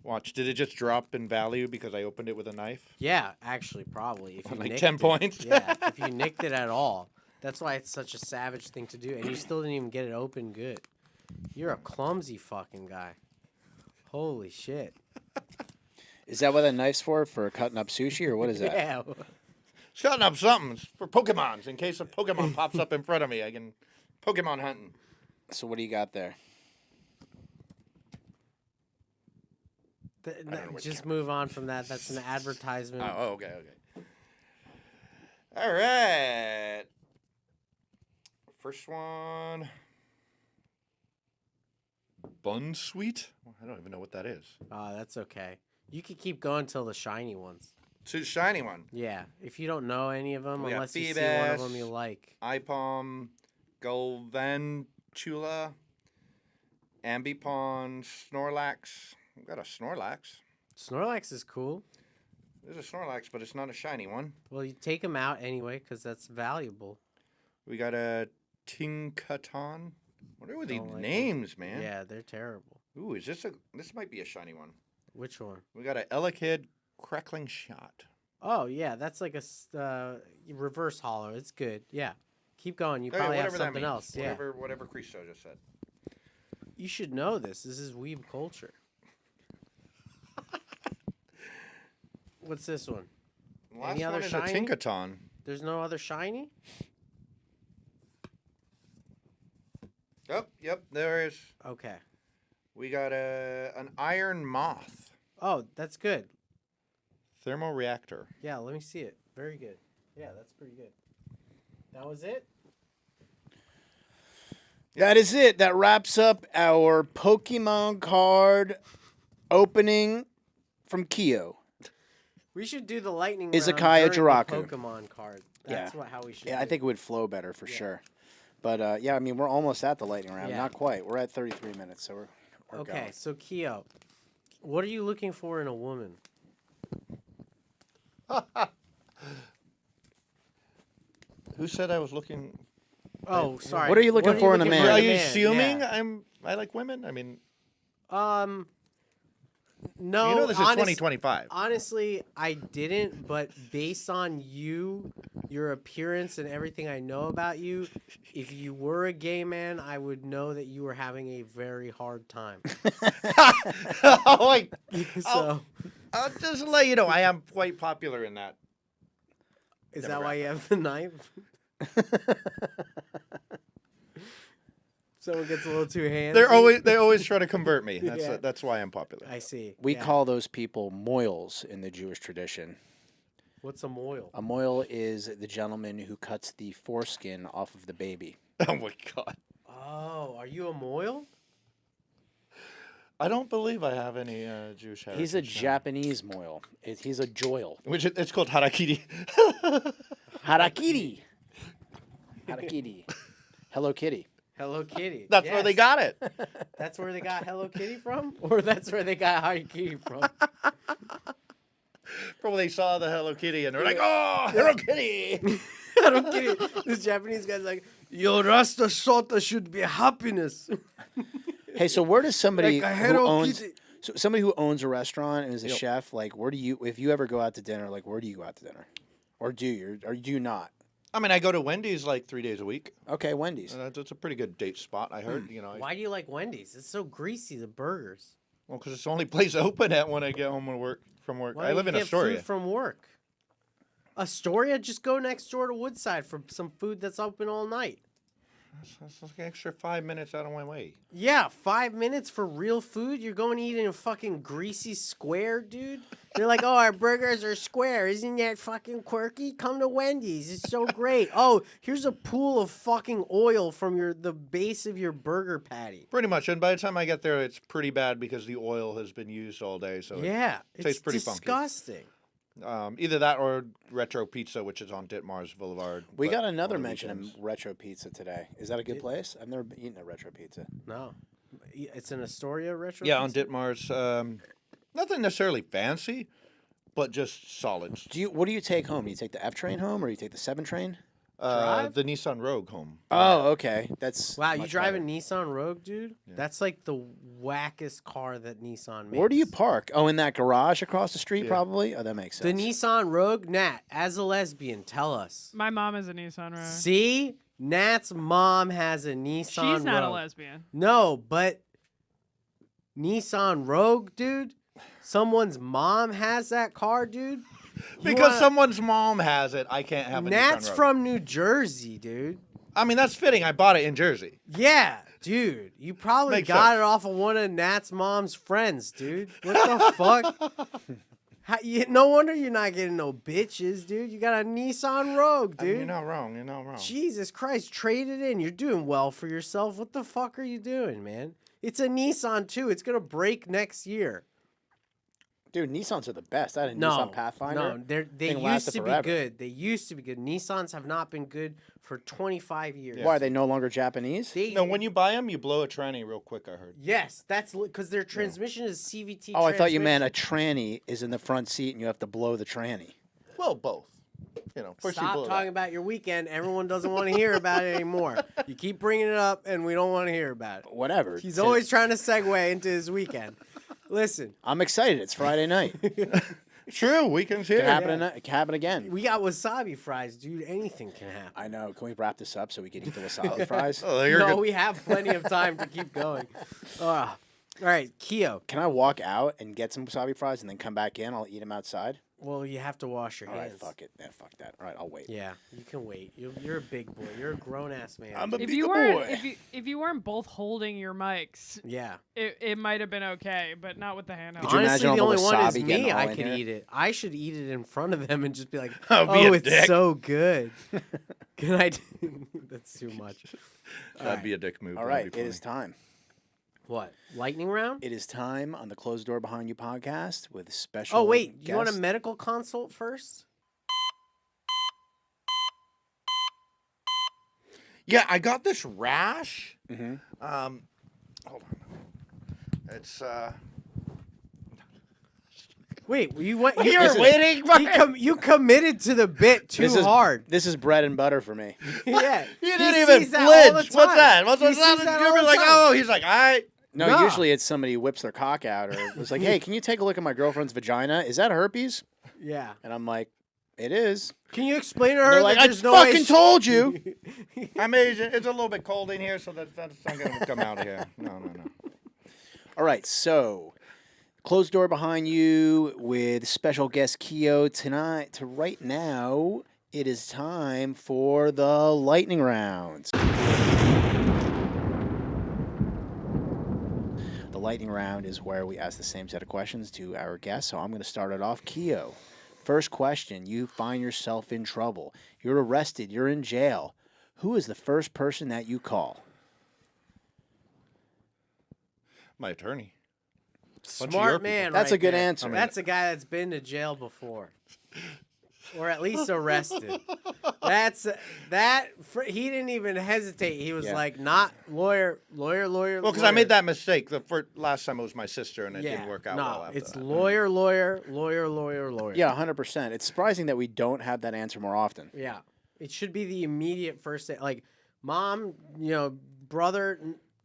Watch, did it just drop in value because I opened it with a knife? Yeah, actually, probably. If you Like nicked 10 it. points? Yeah, if you nicked it at all. That's why it's such a savage thing to do. And you still didn't even get it open good. You're a clumsy fucking guy. Holy shit. Is that what that knife's for? For cutting up sushi, or what is that? Yeah. Shutting up something it's for Pokemons. In case a Pokemon pops up in front of me, I can Pokemon hunting. So what do you got there? Just move on from that. That's an advertisement. Oh, okay. All right. First one. Bun Sweet? I don't even know what that is. Oh, that's okay. You could keep going till the shiny ones. Two shiny one. Yeah, if you don't know any of them, We got unless you see one of Phoebus. them you like. Ipom, Galvantula, Ambipom, Snorlax. We've got a Snorlax. Snorlax is cool. There's a Snorlax, but it's not a shiny one. Well, you take them out anyway because that's valuable. We got a Tinkaton. What are these Don't like names, man? Yeah, they're terrible. Ooh, is this this might be a shiny one. Which one? We got a Elekid Crackling Shot. Oh, yeah, that's like a reverse hollow. It's good. Yeah. Keep going. You Okay, probably have whatever that something means. else. Yeah. Whatever ChrisTos just said. You should know this. This is weeb culture. What's this one? The last Any other one is shiny? a Tinkaton. There's no other shiny? Yep, there is. Okay. We got an Iron Moth. Oh, that's good. Thermoreactor. Yeah, let me see it. Very good. Yeah, that's pretty good. That was it? That is it. That wraps up our Pokemon card opening from Kiyo. We should do the lightning Izakaya round during Juraku. the Pokemon card. That's how we should Yeah, do I think it would flow better for sure. But yeah, I mean, we're almost at the lightning round. Yeah. Not quite. We're at 33 minutes, so we're Okay, going. so Kiyo, what are you looking for in a woman? Who said I was looking? Oh, sorry. What are you looking for in a man? Are in you Yeah. assuming I like women? I mean, No, you know this is 2025. Honestly, I didn't, but based on you, your appearance, and everything I know about you, if you were a gay man, I would know that you were having a very hard time. Oh, wait. So, I'll just let you know I am quite popular in that. is that why you have the knife? Someone gets a little too handsy. They always try to convert me. Yeah. That's why I'm popular. I see. We Yeah. call those people moils in the Jewish tradition. What's a moil? A moil is the gentleman who cuts the foreskin off of the baby. Oh my god. Oh, are you a moil? I don't believe I have any Jewish heritage. He's a no. Japanese moil. He's a joil. Which it's called harakiri. Harakiri. Harakiri. Hello Kitty. Hello Kitty. That's where they Yes. got it. That's where they got Hello Kitty from? Or that's where they got Hello Kitty from? Probably they saw the Hello Kitty and they're like, "Oh, Hello Kitty." Hello Kitty. This Japanese guy's like, your Rasta Shota should be happiness. Hey, so where does somebody Like a who Hello owns Kitty. so somebody who owns a restaurant and is a Yep. chef, like where do you if you ever go out to dinner, like where do you go out to dinner? Or do you not? I mean, I go to Wendy's like 3 days a week. Okay, Wendy's. That's a pretty good date spot. I heard. You know, Why do you like Wendy's? It's so greasy, the burgers. well, because it's the only place open at when I get home from work. Why I don't live you in get Astoria. food from work? Astoria? Just go next door to Woodside for some food that's open all night. That's like an extra 5 minutes out of my way. Yeah, 5 minutes for real food? You're going to eat in a fucking greasy square, dude? They're like, oh, our burgers are square. Isn't that fucking quirky? Come to Wendy's. It's so great. Oh, here's a pool of fucking oil from the base of your burger patty. Pretty much. And by the time I get there, it's pretty bad because the oil has been used all day. So Yeah, it tastes pretty disgusting. funky. Either that or Retro Pizza, which is on Ditmars Boulevard. We but got another on the mention weekends. of Retro Pizza today. Is that a good place? I've never eaten a Retro Pizza. No. It's an Astoria retro Yeah, on pizza? Ditmars. Nothing necessarily fancy, but just solids. What do you take home? Do you take the F train home or you take the 7 train? Drive? The Nissan Rogue home. Oh, okay. That's Wow, you much drive better. a Nissan Rogue, dude? Yeah. That's like the wackest car that Nissan makes. Where do you park? Oh, in that garage across the street, Yeah. probably? Oh, that makes The sense. Nissan Rogue? Nat, as a lesbian, tell us. My mom is a Nissan Rogue. See? Nat's mom has a Nissan She's not a Rogue. lesbian. No, but Nissan Rogue, dude? Someone's mom has that car, dude? You Because wanna- someone's mom has it, I can't have a Nat's Nissan Rogue. from New Jersey, dude. I mean, that's fitting. I bought it in Jersey. Yeah, dude. You probably Makes got sense. it off of one of Nat's mom's friends, dude. What the fuck? No wonder you're not getting no bitches, dude. You got a Nissan Rogue, I mean, dude. you're not wrong. You're not wrong. Jesus Christ, trade it in. You're doing well for yourself. What the fuck are you doing, man? It's a Nissan too. It's gonna break next year. Dude, Nissans are the best. I had a No, Nissan Pathfinder. no, they Thing used lasted to forever. be good. They used to be good. Nissans have not been good for 25 years. Yeah. Why, are they no longer Japanese? They, No, when you buy them, you blow a tranny real quick, I heard. yes, that's because their transmission is CVT. Oh, I thought you meant transmission. a tranny is in the front seat and you have to blow the tranny. Well, both. You know, first you Stop blow talking that. about your weekend. Everyone doesn't want to hear about it anymore. You keep bringing it up, and we don't want to hear about it. Whatever. He's So- always trying to segue into his weekend. Listen, I'm excited. It's Friday night. True, weekends here. It can happen, it can happen again. we got wasabi fries, dude. Anything can happen. I know. Can we wrap this up so we can eat the wasabi fries? Oh, you're No, good. we have plenty of time to keep going. All right, Kiyo. Can I walk out and get some wasabi fries and then come back in? I'll eat them outside. Well, you have to wash your All right, hands. fuck it. Yeah, fuck that. All right, I'll wait. Yeah, you can wait. You're a big boy. You're a grown ass man. I'm a If big you weren't, boy. if you weren't both holding your mics, yeah. it might have been okay, but not with the handheld. Could you Honestly, imagine the all only the one is wasabi getting me. all I in could here? eat it. I should eat it in front of them and just be like, Oh, be a it's dick." so good. Can I? That's too much. That'd be a dick move. All That'd right, be it is funny. time. What? Lightning round? It is time on the Closed Door Behind You podcast with special. Oh wait, you want a guest. medical consult first? Yeah, I got this rash. Mhm. Hold on. It's Wait, you went? You You, were waiting for you committed to the bit too This is hard. This is bread and butter for me. Yeah, You he didn't even sees that all the flinch. What's time. that? What's He that? sees that all You're the like, time. oh, he's like, I. No, Nah. usually it's somebody who whips their cock out or was like, "Hey, can you take a look at my girlfriend's vagina? Is that herpes?" Yeah. And I'm like, "It is." Can you explain to her They're like, that "I there's no way fucking told you." I'm Asian. It's a little bit cold in here, so that's not going to come out of here. No. All right, so Closed Door Behind You with special guest Kiyo tonight. To right now, it is time for the lightning round. The lightning round is where we ask the same set of questions to our guests. So I'm going to start it off. Kiyo, first question. You find yourself in trouble. You're arrested. You're in jail. Who is the first person that you call? My attorney. Bunch of your Smart people. man. That's right a good there. answer. That's a guy that's been to jail before, or at least arrested. He didn't even hesitate. He was Yeah. like, not lawyer. Well, because I made that mistake. The last time it was my sister, and it Yeah, didn't work out no, well after it's that. lawyer. Yeah, 100%. It's surprising that we don't have that answer more often. Yeah, it should be the immediate first. Like, mom, brother,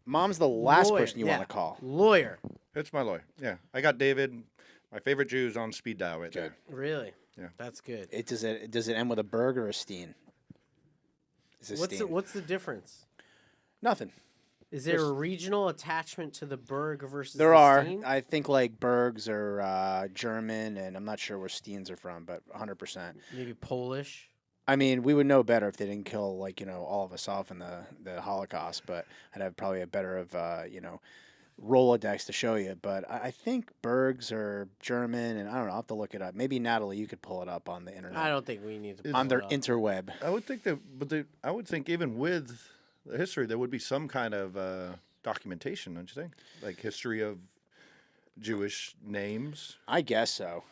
Mom's the last lawyer. person you Yeah. want to call. Lawyer. It's my lawyer. Yeah, I got David, my favorite Jews, on speed dial right there. Really? Yeah. That's good. Does it end with a berg or a steen? Is it steen? What's the difference? Nothing. Is there Just- a regional attachment to the Berg versus There the are. Steen? I think like bergs are German, and I'm not sure where steens are from, but 100%. Maybe Polish. I mean, we would know better if they didn't kill all of us off in the Holocaust, but I'd have probably a better of Rolodex to show you. But I think Bergs are German, and I don't know. I'll have to look it up. Maybe Natalie, you could pull it up on the internet. I don't think we need to pull on their it up. interweb. I would think that, I would think even with the history, there would be some kind of documentation, don't you think? Like history of Jewish names. I guess so.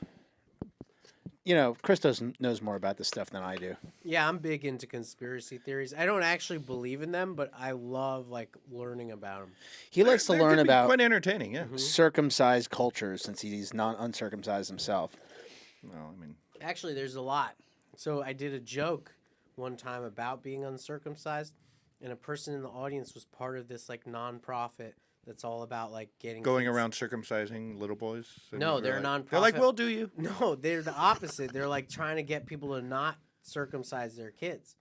ChrisTos knows more about this stuff than I do. Yeah, I'm big into conspiracy theories. I don't actually believe in them, but I love learning about them. He likes to They learn could be about quite entertaining, yeah. circumcised cultures since he's not uncircumcised himself. Well, I mean, Actually, there's a lot. So I did a joke one time about being uncircumcised, and a person in the audience was part of this nonprofit that's all about getting going kids- around circumcising little boys. and No, they're like, nonprofit. They're like, well, do you? No, they're the opposite. They're trying to get people to not circumcise their kids.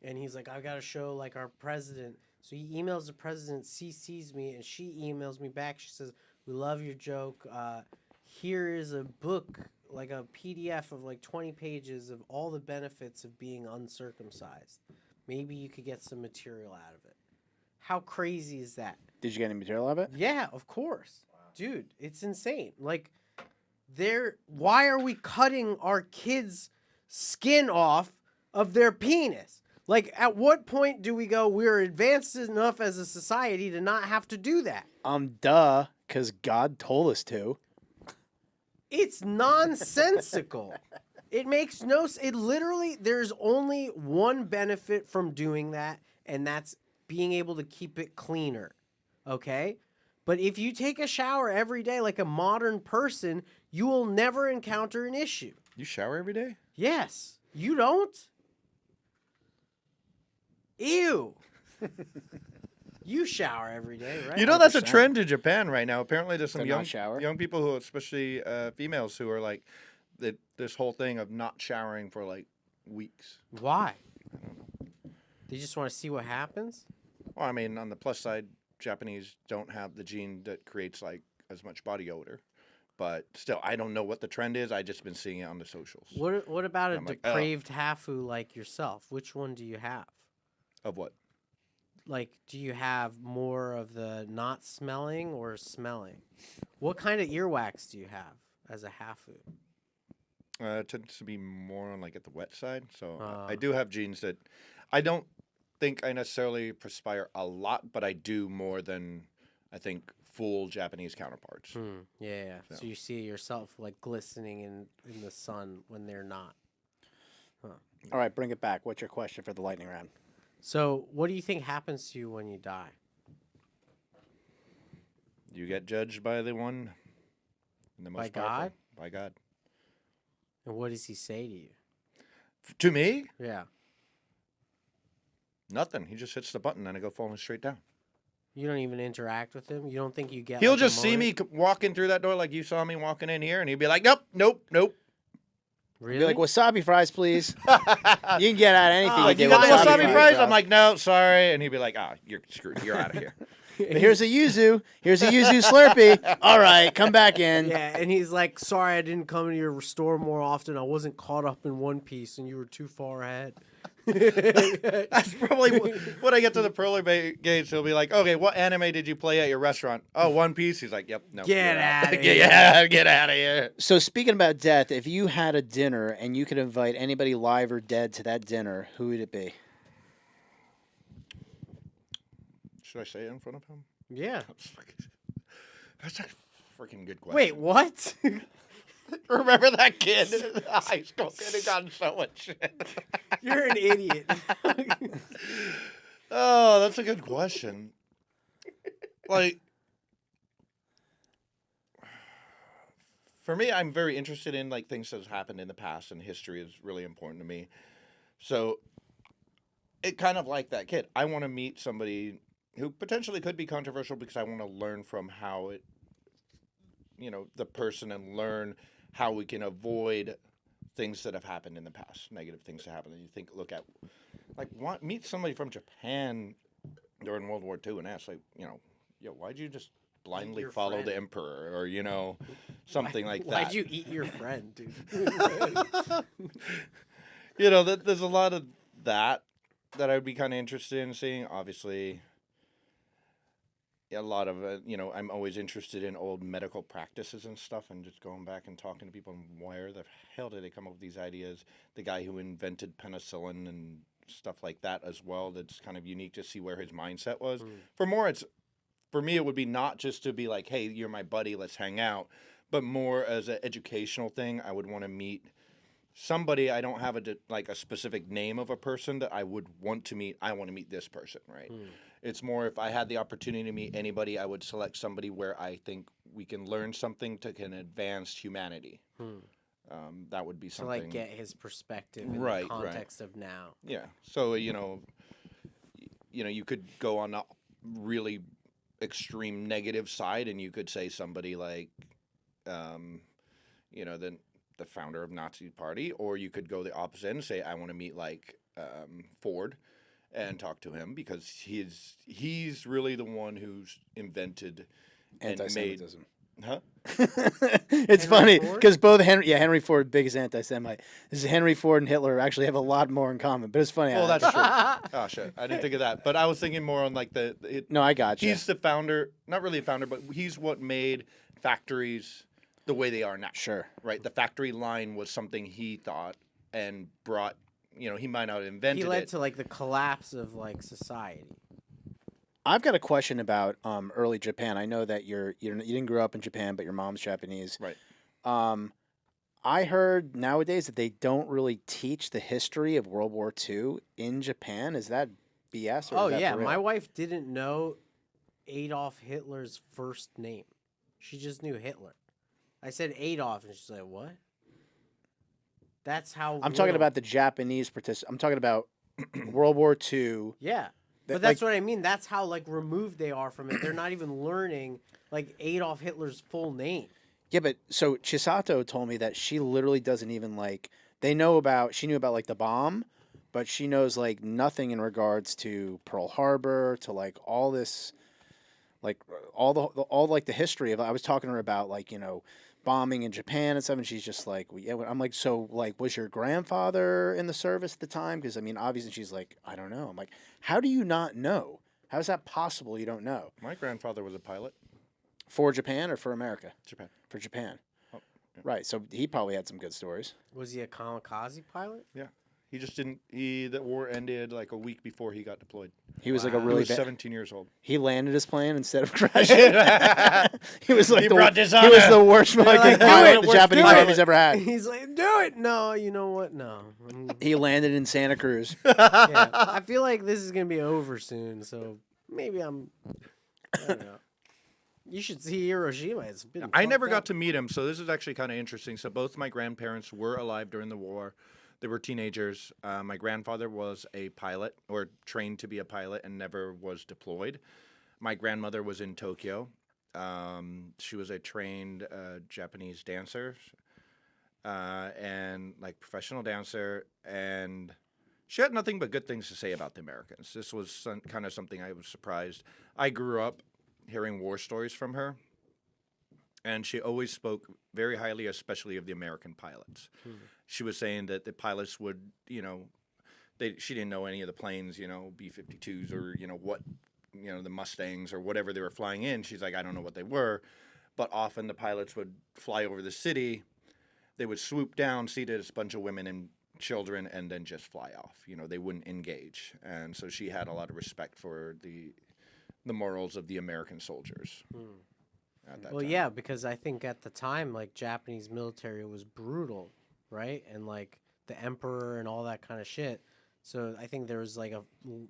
And he's like, I got to show our president. So he emails the president, CCs me, and she emails me back. She says, we love your joke. Here is a book, a PDF of 20 pages of all the benefits of being uncircumcised. Maybe you could get some material out of it. How crazy is that? Did you get any material of it? Yeah, of course. Dude, it's insane. Why are we cutting our kids' skin off of their penis? At what point do we go, we're advanced enough as a society to not have to do that? Duh, because God told us to. It's nonsensical. It makes no sense. It literally, there's only one benefit from doing that, and that's being able to keep it cleaner. Okay? But if you take a shower every day like a modern person, you will never encounter an issue. You shower every day? Yes. You don't? Ew. You shower every day, right? You know, that's a 100%. trend in Japan right now. Apparently, there's some To young not shower? young people who, especially females, who are this whole thing of not showering for weeks. Why? They just want to see what happens? Well, I mean, on the plus side, Japanese don't have the gene that creates as much body odor. But still, I don't know what the trend is. I just been seeing it on the socials. What about a I'm like, oh. depraved hafu like yourself? Which one do you have? Of what? Do you have more of the not smelling or smelling? What kind of earwax do you have as a hafu? It tends to be more on at the wet side. So I do have genes that I don't think I necessarily perspire a lot, but I do more than I think full Japanese counterparts. Yeah. So you see yourself glistening in the sun when they're not. All right, bring it back. What's your question for the lightning round? So what do you think happens to you when you die? You get judged by the one, the most By powerful. God? By God. And what does he say to you? To me, Yeah. nothing. He just hits the button and I go falling straight down. You don't even interact with him? You don't think you get He'll a just see me moment? walking through that door like you saw me walking in here, and he'd be like, nope. Really? Be like, wasabi fries, please. You can get out anything. Oh, Like, you you got the got wasabi fries? I'm like, no, sorry. And he'd be like, you're screwed. You're out of here. Here's a yuzu. Here's a yuzu Slurpee. All right, come back in. Yeah, and he's like, sorry I didn't come to your store more often. I wasn't caught up in One Piece and you were too far ahead. That's probably when I get to the pearly gates. He'll be like, okay, what anime did you play at your restaurant? Oh, One Piece. He's like, yep, no. Get you're outta out. here. Get out of here. So speaking about death, if you had a dinner and you could invite anybody live or dead to that dinner, who would it be? Should I say it in front of him? Yeah. That's a freaking good question. Wait, what? Remember that kid in high school kid who got in so much shit? You're an idiot. Oh, that's a good question. For me, I'm very interested in things that have happened in the past, and history is really important to me. So, it kind of like that kid. I want to meet somebody who potentially could be controversial because I want to learn from how it, the person, and learn how we can avoid things that have happened in the past, negative things that happen. And you look at, meet somebody from Japan during World War II and ask, why'd you just blindly your follow friend. the emperor, or something like that. Why'd you eat your friend, dude? You know, there's a lot of that I would be kind of interested in seeing. Obviously, a lot of I'm always interested in old medical practices and stuff, and just going back and talking to people and where the hell did they come up with these ideas? The guy who invented penicillin and stuff like that as well. That's kind of unique to see where his mindset was. For me, it would be not just to be like, hey, you're my buddy, let's hang out, but more as an educational thing. I would want to meet somebody. I don't have a specific name of a person that I would want to meet. I want to meet this person, right? It's more if I had the opportunity to meet anybody, I would select somebody where I think we can learn something to can advance humanity. That would be something. To like get his perspective in Right, the context of now. Yeah. So you could go on a really extreme negative side, and you could say somebody like, the founder of Nazi Party, or you could go the opposite and say I want to meet like Ford and talk to him because he's really the one who's invented and made. Huh? It's funny because both Henry Ford, biggest anti-Semite. This is Henry Ford and Hitler actually have a lot more in common. But it's funny. Oh, that's true. Oh shit, I didn't think of that. But I was thinking more on like No, I got you. He's the founder, not really a founder, but he's what made factories the way they are now. Sure. Right. The factory line was something he thought and brought. He might not have invented it. He led to like the collapse of like society. I've got a question about early Japan. I know that you didn't grow up in Japan, but your mom's Japanese. Right. I heard nowadays that they don't really teach the history of World War II in Japan. Is that BS? Or is that for real? My wife didn't know Adolf Hitler's first name. She just knew Hitler. I said Adolf, and she's like, "What?" That's how. I'm talking about the Japanese I'm talking about World War II. Yeah. But that's what I mean. That's how like removed they are from it. They're not even learning like Adolf Hitler's full name. Yeah, but so Chisato told me that she literally doesn't even like. She knew about like the bomb, but she knows like nothing in regards to Pearl Harbor, to like all this, like all like the history of. I was talking to her about like bombing in Japan and stuff, and she's just like, yeah. I'm like, so like, was your grandfather in the service at the time? Because I mean, obviously, she's like, I don't know. I'm like, how do you not know? How is that possible? You don't know. My grandfather was a pilot. For Japan or for America? Japan. For Japan. Oh, yeah. Right. So he probably had some good stories. Was he a kamikaze pilot? Yeah. He just didn't. The war ended like a week before he got deployed. He was like a Wow. really He was 17 years old. He landed his plane instead of crashing. He was like He the, brought he dishonor. was the worst fucking like, do pilot it, the let's Japanese do it. Army's ever had. He's like, do it. No, you know what? No. He landed in Santa Cruz. Yeah. I feel like this is gonna be over soon, so maybe I don't know. You should see Hiroshima. It's been. I never got to meet him, so this is actually kind of interesting. So both my grandparents were alive during the war. They were teenagers. My grandfather was a pilot or trained to be a pilot and never was deployed. My grandmother was in Tokyo. She was a trained Japanese dancer and like professional dancer, and she had nothing but good things to say about the Americans. This was kind of something I was surprised. I grew up hearing war stories from her, and she always spoke very highly, especially of the American pilots. She was saying that the pilots would, she didn't know any of the planes, B-52s or, what, the Mustangs or whatever they were flying in. She's like, I don't know what they were. But often the pilots would fly over the city. They would swoop down, see that it's a bunch of women and children, and then just fly off. They wouldn't engage. And so she had a lot of respect for the morals of the American soldiers. At that Well, time. yeah, because I think at the time, like, Japanese military was brutal, right? And, like, the emperor and all that kind of shit. So I think there was, like, a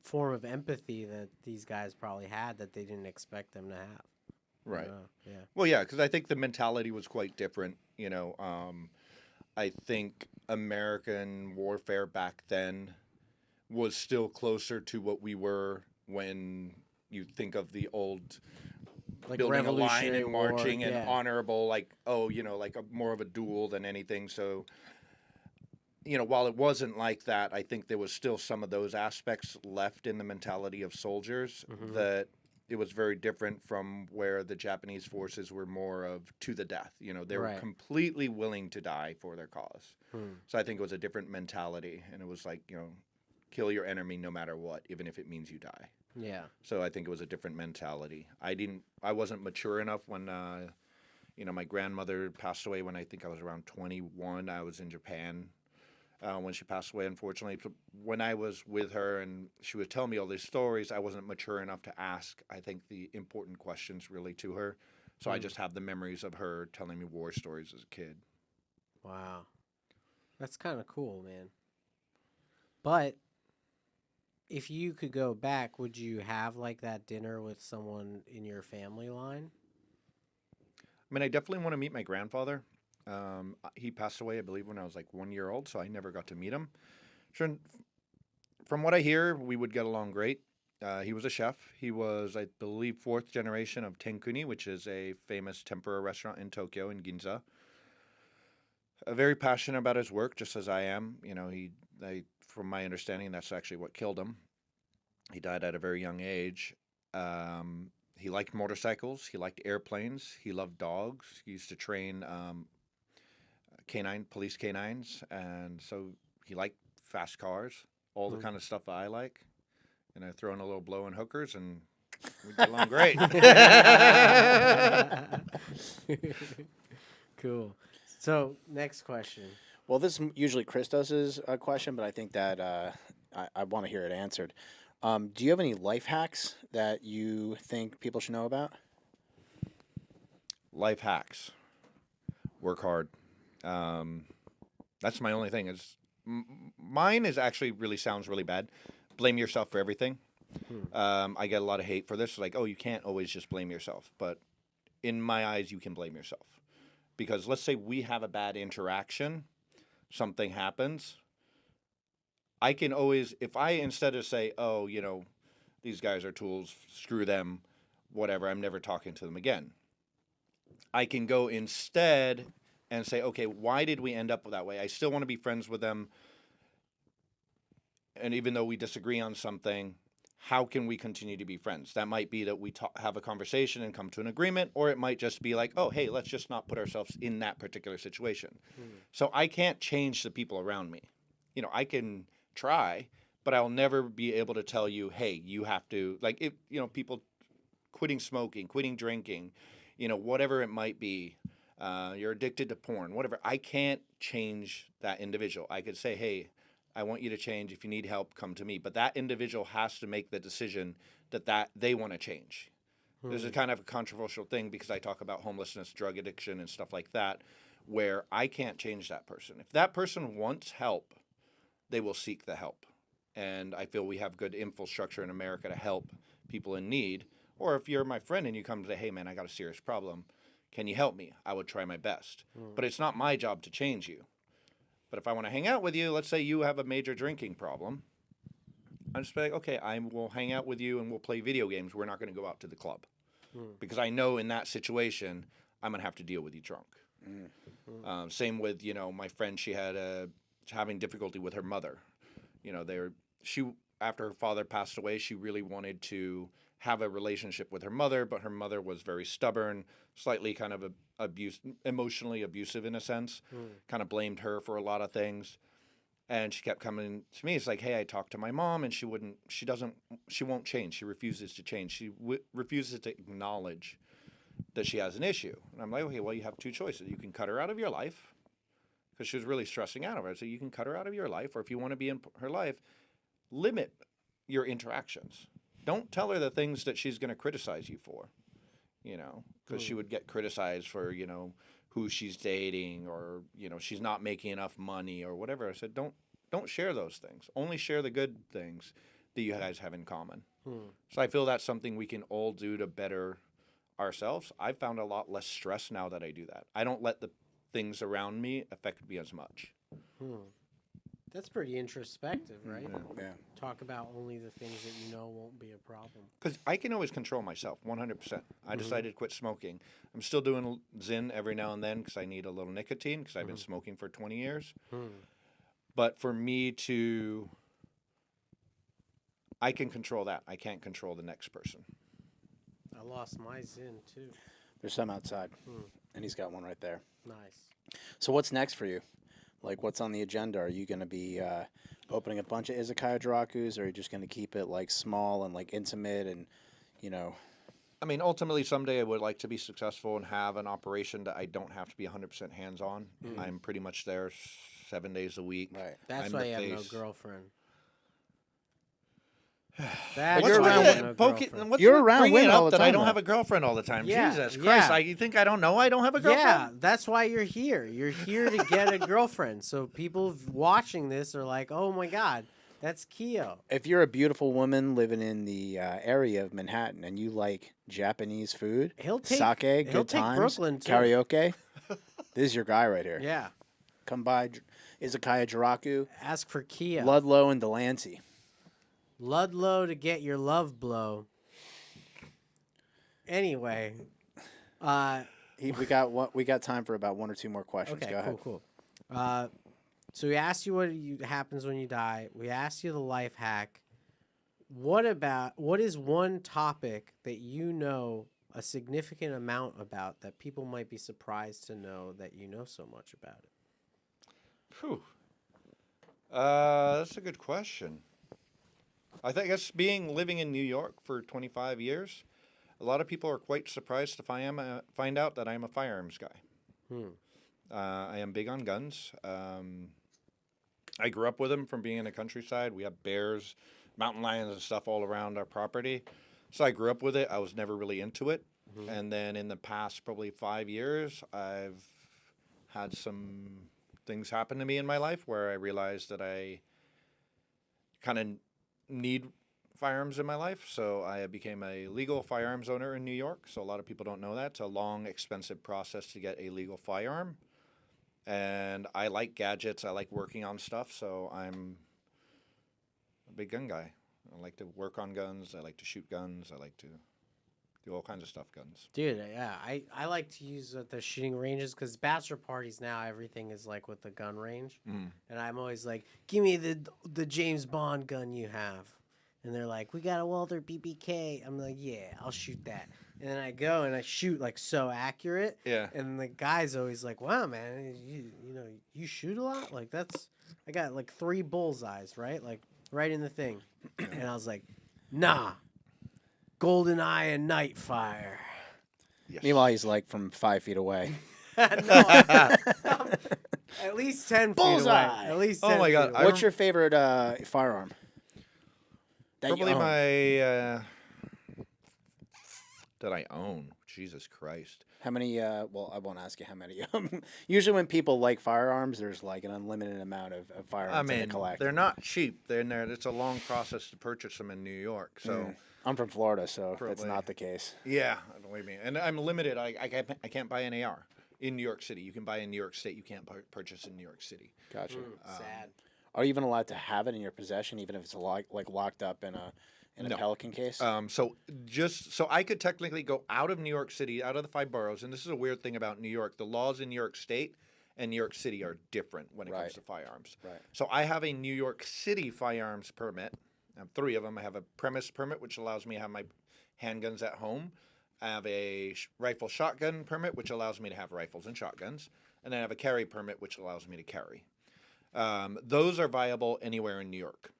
form of empathy that these guys probably had that they didn't expect them to have. Right. Yeah. Well, yeah, because I think the mentality was quite different. I think American warfare back then was still closer to what we were when you think of the old Like building a line Revolutionary and War, marching and yeah. honorable, like, more of a duel than anything. So, while it wasn't like that, I think there was still some of those aspects left in the mentality of soldiers that it was very different from where the Japanese forces were more of to the death. You know, they were Right. completely willing to die for their cause. Hmm. So I think it was a different mentality, and it was like, you know, kill your enemy no matter what, even if it means you die. Yeah. So I think it was a different mentality. I wasn't mature enough when, you know, my grandmother passed away when I think I was around 21. I was in Japan when she passed away, unfortunately. So when I was with her and she would tell me all these stories, I wasn't mature enough to ask, I think, the important questions really to her. So I just have the memories of her telling me war stories as a kid. Wow. That's kind of cool, man. But if you could go back, would you have like that dinner with someone in your family line? I mean, I definitely want to meet my grandfather. He passed away, I believe, when I was like 1 year old, so I never got to meet him. Sure, from what I hear, we would get along great. He was a chef. He was, I believe, fourth generation of Tenkuni, which is a famous tempura restaurant in Tokyo, in Ginza. Very passionate about his work, just as I am. You know, from my understanding, that's actually what killed him. He died at a very young age. He liked motorcycles. He liked airplanes. He loved dogs. He used to train police canines, and so he liked fast cars, all the kind of stuff that I like. And I throw in a little blow in hookers, and we get along great. Cool. So, next question. Well, this is usually ChrisTos's question, but I think that I want to hear it answered. Do you have any life hacks that you think people should know about? Life hacks. Work hard. That's my only thing. Mine is actually really sounds really bad. Blame yourself for everything. I get a lot of hate for this. Like, oh, you can't always just blame yourself. But in my eyes, you can blame yourself. Because let's say we have a bad interaction, something happens. I can always, if I instead of say, oh, you know, these guys are tools, screw them, whatever, I'm never talking to them again. I can go instead and say, okay, why did we end up that way? I still want to be friends with them. And even though we disagree on something, how can we continue to be friends? That might be that we have a conversation and come to an agreement, or it might just be like, oh, hey, let's just not put ourselves in that particular situation. So I can't change the people around me. You know, I can try, but I'll never be able to tell you, hey, you have to, like, if, you know, people quitting smoking, quitting drinking, you know, whatever it might be, you're addicted to porn, whatever. I can't change that individual. I could say, hey, I want you to change. If you need help, come to me. But that individual has to make the decision that they want to change. There's a kind of a controversial thing because I talk about homelessness, drug addiction, and stuff like that, where I can't change that person. If that person wants help, they will seek the help. And I feel we have good infrastructure in America to help people in need. Or if you're my friend and you come to say, hey, man, I got a serious problem. Can you help me? I would try my best. But it's not my job to change you. But if I want to hang out with you, let's say you have a major drinking problem, I'm just like, okay, I will hang out with you and we'll play video games. We're not going to go out to the club. Because I know in that situation, I'm going to have to deal with you drunk. Same with, you know, my friend, she had having difficulty with her mother. You know, after her father passed away, she really wanted to have a relationship with her mother, but her mother was very stubborn, slightly kind of emotionally abusive in a sense, kind of blamed her for a lot of things. And she kept coming to me. It's like, hey, I talked to my mom and she won't change. She refuses to change. She refuses to acknowledge that she has an issue. And I'm like, okay, well, you have two choices. You can cut her out of your life because she was really stressing out over it. So you can cut her out of your life, or if you want to be in her life, limit your interactions. Don't tell her the things that she's going to criticize you for, you know, because she would get criticized for, you know, who she's dating, or, you know, she's not making enough money or whatever. I said, don't share those things. Only share the good things that you guys have in common. So I feel that's something we can all do to better ourselves. I've found a lot less stress now that I do that. I don't let the things around me affect me as much. That's pretty introspective, right? Yeah. Talk about only the things that you know won't be a problem. Because I can always control myself, 100%. I decided to quit smoking. I'm still doing Zyn every now and then because I need a little nicotine because I've been smoking for 20 years. But for me I can control that. I can't control the next person. I lost my Zin too. There's some outside, and he's got one right there. Nice. So what's next for you? Like, what's on the agenda? Are you going to be opening a bunch of Izakaya Jurakus, or are you just going to keep it, like, small and, like, intimate and, you know... I mean, ultimately, someday I would like to be successful and have an operation that I don't have to be 100% hands-on. I'm pretty much there 7 days a week. Right. That's I'm why the you have no face. girlfriend. That's You're why you around have with no Poke- girlfriend. what's You're with around bringing women it all up the that I time, don't though. have a girlfriend all the time. Yeah, Jesus yeah. Christ! You think I don't know I don't have a girlfriend? Yeah, that's why you're here. You're here to get a girlfriend. So people watching this are like, "Oh my God, that's Kiyo." If you're a beautiful woman living in the area of Manhattan and you like Japanese food, He'll take sake, he'll good take times, Brooklyn too. karaoke, this is your guy right here. Yeah, Come by Izakaya Juraku, ask for Kiyo. Ludlow, and Delancey. Ludlow to get your love blow. Anyway, We got time for about one or two more questions. okay, Go ahead. cool. So we asked you happens when you die. We asked you the life hack. What is one topic that you know a significant amount about that people might be surprised to know that you know so much about it? Phew. That's a good question. I guess living in New York for 25 years, a lot of people are quite surprised to find out that I am a firearms guy. I am big on guns. I grew up with them from being in the countryside. We have bears, mountain lions, and stuff all around our property. So I grew up with it. I was never really into it. And then in the past probably 5 years, I've had some things happen to me in my life where I realized that I kind of need firearms in my life. So I became a legal firearms owner in New York. So a lot of people don't know that. It's a long, expensive process to get a legal firearm. And I like gadgets. I like working on stuff. So I'm a big gun guy. I like to work on guns. I like to shoot guns. I like to do all kinds of stuff guns. Dude, yeah, I like to use the shooting ranges because bachelor parties now everything is like with the gun range, and I'm always like, give me the James Bond gun you have, and they're like, we got a Walther BBK. I'm like, yeah, I'll shoot that, and then I go and I shoot like so accurate, Yeah. and the guy's always like, wow, man, you know you shoot a lot, like I got like 3 bullseyes, right, like right in the thing, and I was like, nah. Golden Eye and Nightfire. Yes. Meanwhile, he's like from 5 feet away. No, at least 10 feet Bullseye. away. At least 10 Oh my feet God, away. What's your favorite firearm? That you Probably own? my that I own. Jesus Christ. How many? Well, I won't ask you how many. Usually, when people like firearms, there's like an unlimited amount of firearms I that they mean, collect. they're not cheap. It's a long process to purchase them in New York. So I'm from Florida, so that's Probably. not the case. yeah, believe me. And I'm limited. I can't buy an AR in New York City. You can buy in New York State. You can't purchase in New York City. Gotcha. Sad. Are you even allowed to have it in your possession, even if it's like locked up in a No. Pelican case? So I could technically go out of New York City, out of the 5 boroughs, and this is a weird thing about New York. The laws in New York State and New York City are different when it Right. comes to firearms. Right. So I have a New York City firearms permit. I have 3 of them. I have a premise permit, which allows me to have my handguns at home. I have a rifle shotgun permit, which allows me to have rifles and shotguns. And then I have a carry permit, which allows me to carry. Those are viable anywhere in New York.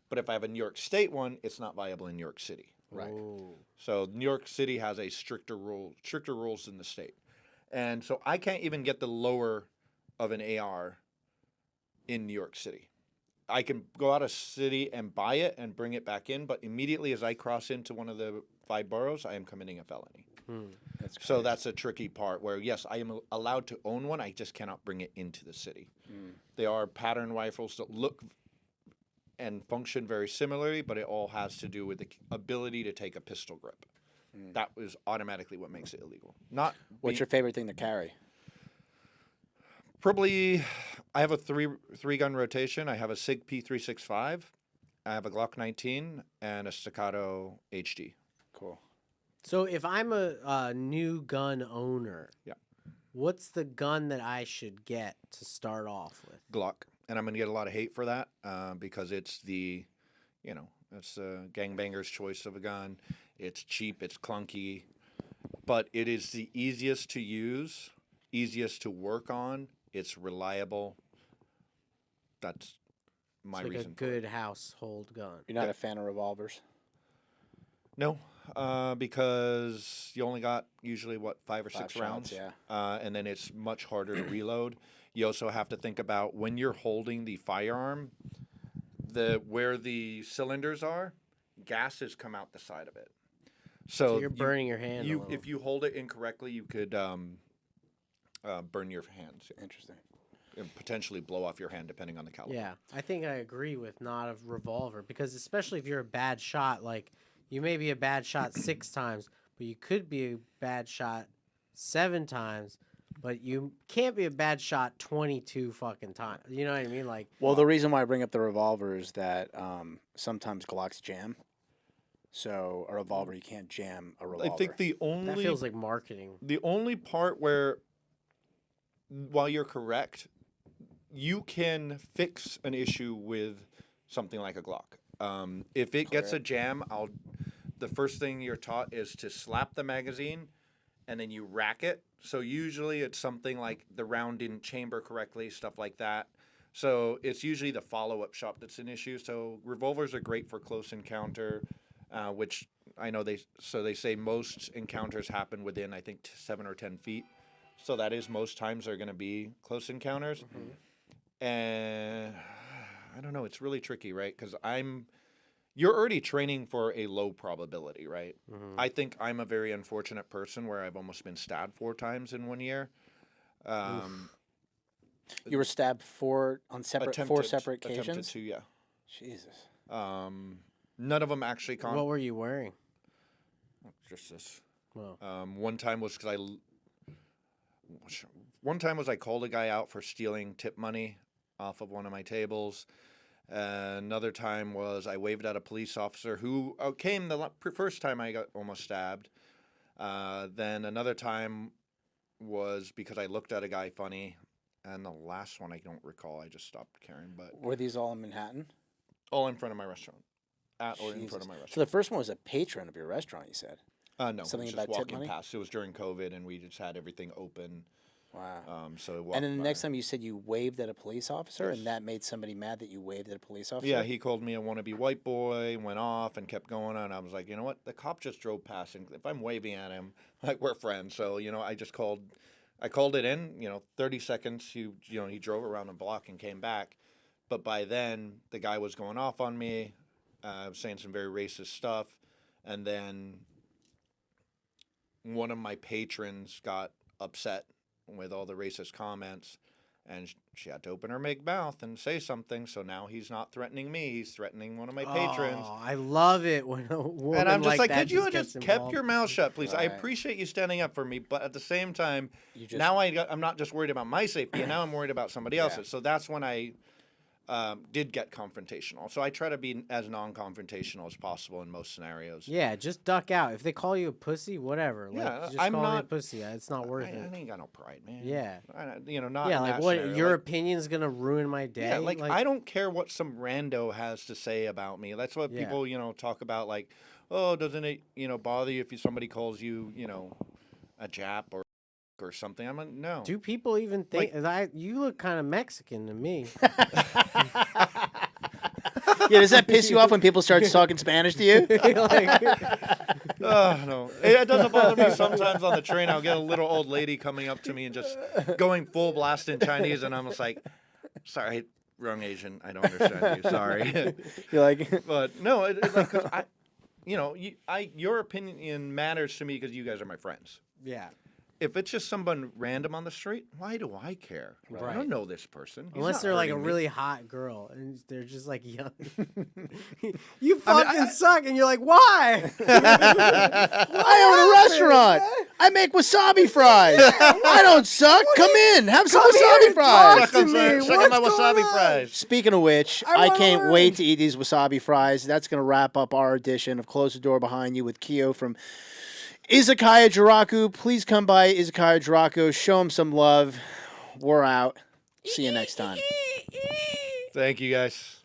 But if I have a New York State one, it's not viable in New York City. Right. Ooh. So New York City has a stricter rules than the state. And so I can't even get the lower of an AR in New York City. I can go out of city and buy it and bring it back in, but immediately as I cross into one of the 5 boroughs, I am committing a felony. That's So crazy. that's a tricky part where, yes, I am allowed to own one. I just cannot bring it into the city. They are pattern rifles that look and function very similarly, but it all has to do with the ability to take a pistol grip. That is automatically what makes it illegal. Not What's your favorite thing to carry? Probably, I have a three gun rotation. I have a SIG P365, I have a Glock 19, and a Staccato HD. Cool. So if I'm a new gun owner, Yeah. what's the gun that I should get to start off with? Glock, and I'm going to get a lot of hate for that because it's the, It's a gangbanger's choice of a gun. It's cheap. It's clunky. But it is the easiest to use, easiest to work on. It's reliable. That's my It's like reason a for it. good household gun. You're not a fan of revolvers? No, because you only got usually, 5 or 6 5 rounds? shots, yeah. And then it's much harder to reload. You also have to think about when you're holding the firearm, where the cylinders are, gases come out the side of it. So you're burning your hand. a little. If you hold it incorrectly, you could burn your hands. Interesting. And potentially blow off your hand, depending on the caliber. Yeah, I think I agree with not a revolver because especially if you're a bad shot, like you may be a bad shot 6 times, but you could be a bad shot 7 times, but you can't be a bad shot 22 fucking times. You know what I mean? Like, Well, the reason why I bring up the revolver is that sometimes Glocks jam. So a revolver, you can't jam a revolver. I think that feels like marketing. the only part where, while you're correct, you can fix an issue with something like a Glock. If it gets a jam, the first thing you're taught is to slap the magazine, and then you rack it. So usually it's something like the round didn't chamber correctly, stuff like that. So it's usually the follow-up shot that's an issue. So revolvers are great for close encounter, which I know they say most encounters happen within, I think, 7 or 10 feet. So that is most times they're going to be close encounters. Mm-hmm. And I don't know, it's really tricky, right? Because you're already training for a low probability, right? Mm-hmm. I think I'm a very unfortunate person where I've almost been stabbed 4 times in 1 year. You were stabbed 4 separate occasions? Attempted to, yeah. Jesus. None of them actually What were you wearing? just this. Well, One time was I called a guy out for stealing tip money off of one of my tables. Another time was I waved at a police officer who came the first time I got almost stabbed. Then another time was because I looked at a guy funny. And the last one I don't recall. I just stopped caring. But Were these all in Manhattan? all in front of my restaurant. At or in Jesus. front of my So restaurant. the first one was a patron of your restaurant, you said? No, something it was just about tip walking money? past. It was during COVID, and we just had everything open. Wow. So it And then the walked next by. time you said you waved at a police officer, Yes. and that made somebody mad that you waved at a police officer? Yeah, he called me a wannabe white boy, went off, and kept going on. I was like, you know what? The cop just drove past, and if I'm waving at him, like, we're friends. So, I just called. I called it in. 30 seconds. He drove around the block and came back. But by then, the guy was going off on me, saying some very racist stuff, and then one of my patrons got upset with all the racist comments, and she had to open her big mouth and say something. So now he's not threatening me; he's threatening one of my patrons. Oh, I love it when a woman And I'm just like, that could you have gets just kept involved? your mouth shut, please? I Right. appreciate you standing up for me, but at the same time, You just, now I'm not just worried about my safety, and now I'm worried about somebody else's. So that's when I did get confrontational. So I try to be as non-confrontational as possible in most scenarios. Yeah, just duck out. If they call you a pussy, whatever. Yeah, Like, just I'm call me a not- pussy. It's not worth I it. ain't got no pride, man. Yeah. Not Yeah, in like that what? scenario. Your Like, opinion's gonna ruin my day. yeah, like I don't care what some rando has to say about me. That's what Yeah. people, talk about. Like, oh, doesn't it, bother you if somebody calls you, a Jap or something? I'm like, no. Do people even think you look kind of Mexican to me? yeah, does that piss you off when people start talking Spanish to you? Like, Oh, no. It doesn't bother me sometimes on the train. I'll get a little old lady coming up to me and just going full blast in Chinese, and I'm just like, sorry, wrong Asian. I don't understand you. Sorry. You're like, But no, it's like, 'cause your opinion matters to me because you guys are my friends. yeah. If it's just someone random on the street, why do I care? I Right. don't know this person. He's Unless not they're like a hurting me. really hot girl and they're just like young. You fucking suck, and you're like, why? I own a restaurant. I make wasabi fries. I don't suck. Come in. Have some Come here wasabi and fries. talk to me. Suck on my What's wasabi going on? fries. Speaking of which, I I wanna can't learn. wait to eat these wasabi fries. That's going to wrap up our edition of Close the Door Behind You with Kiyo from Izakaya Juraku. Please come by Izakaya Juraku. Show him some love. We're out. See you next time. Thank you, guys.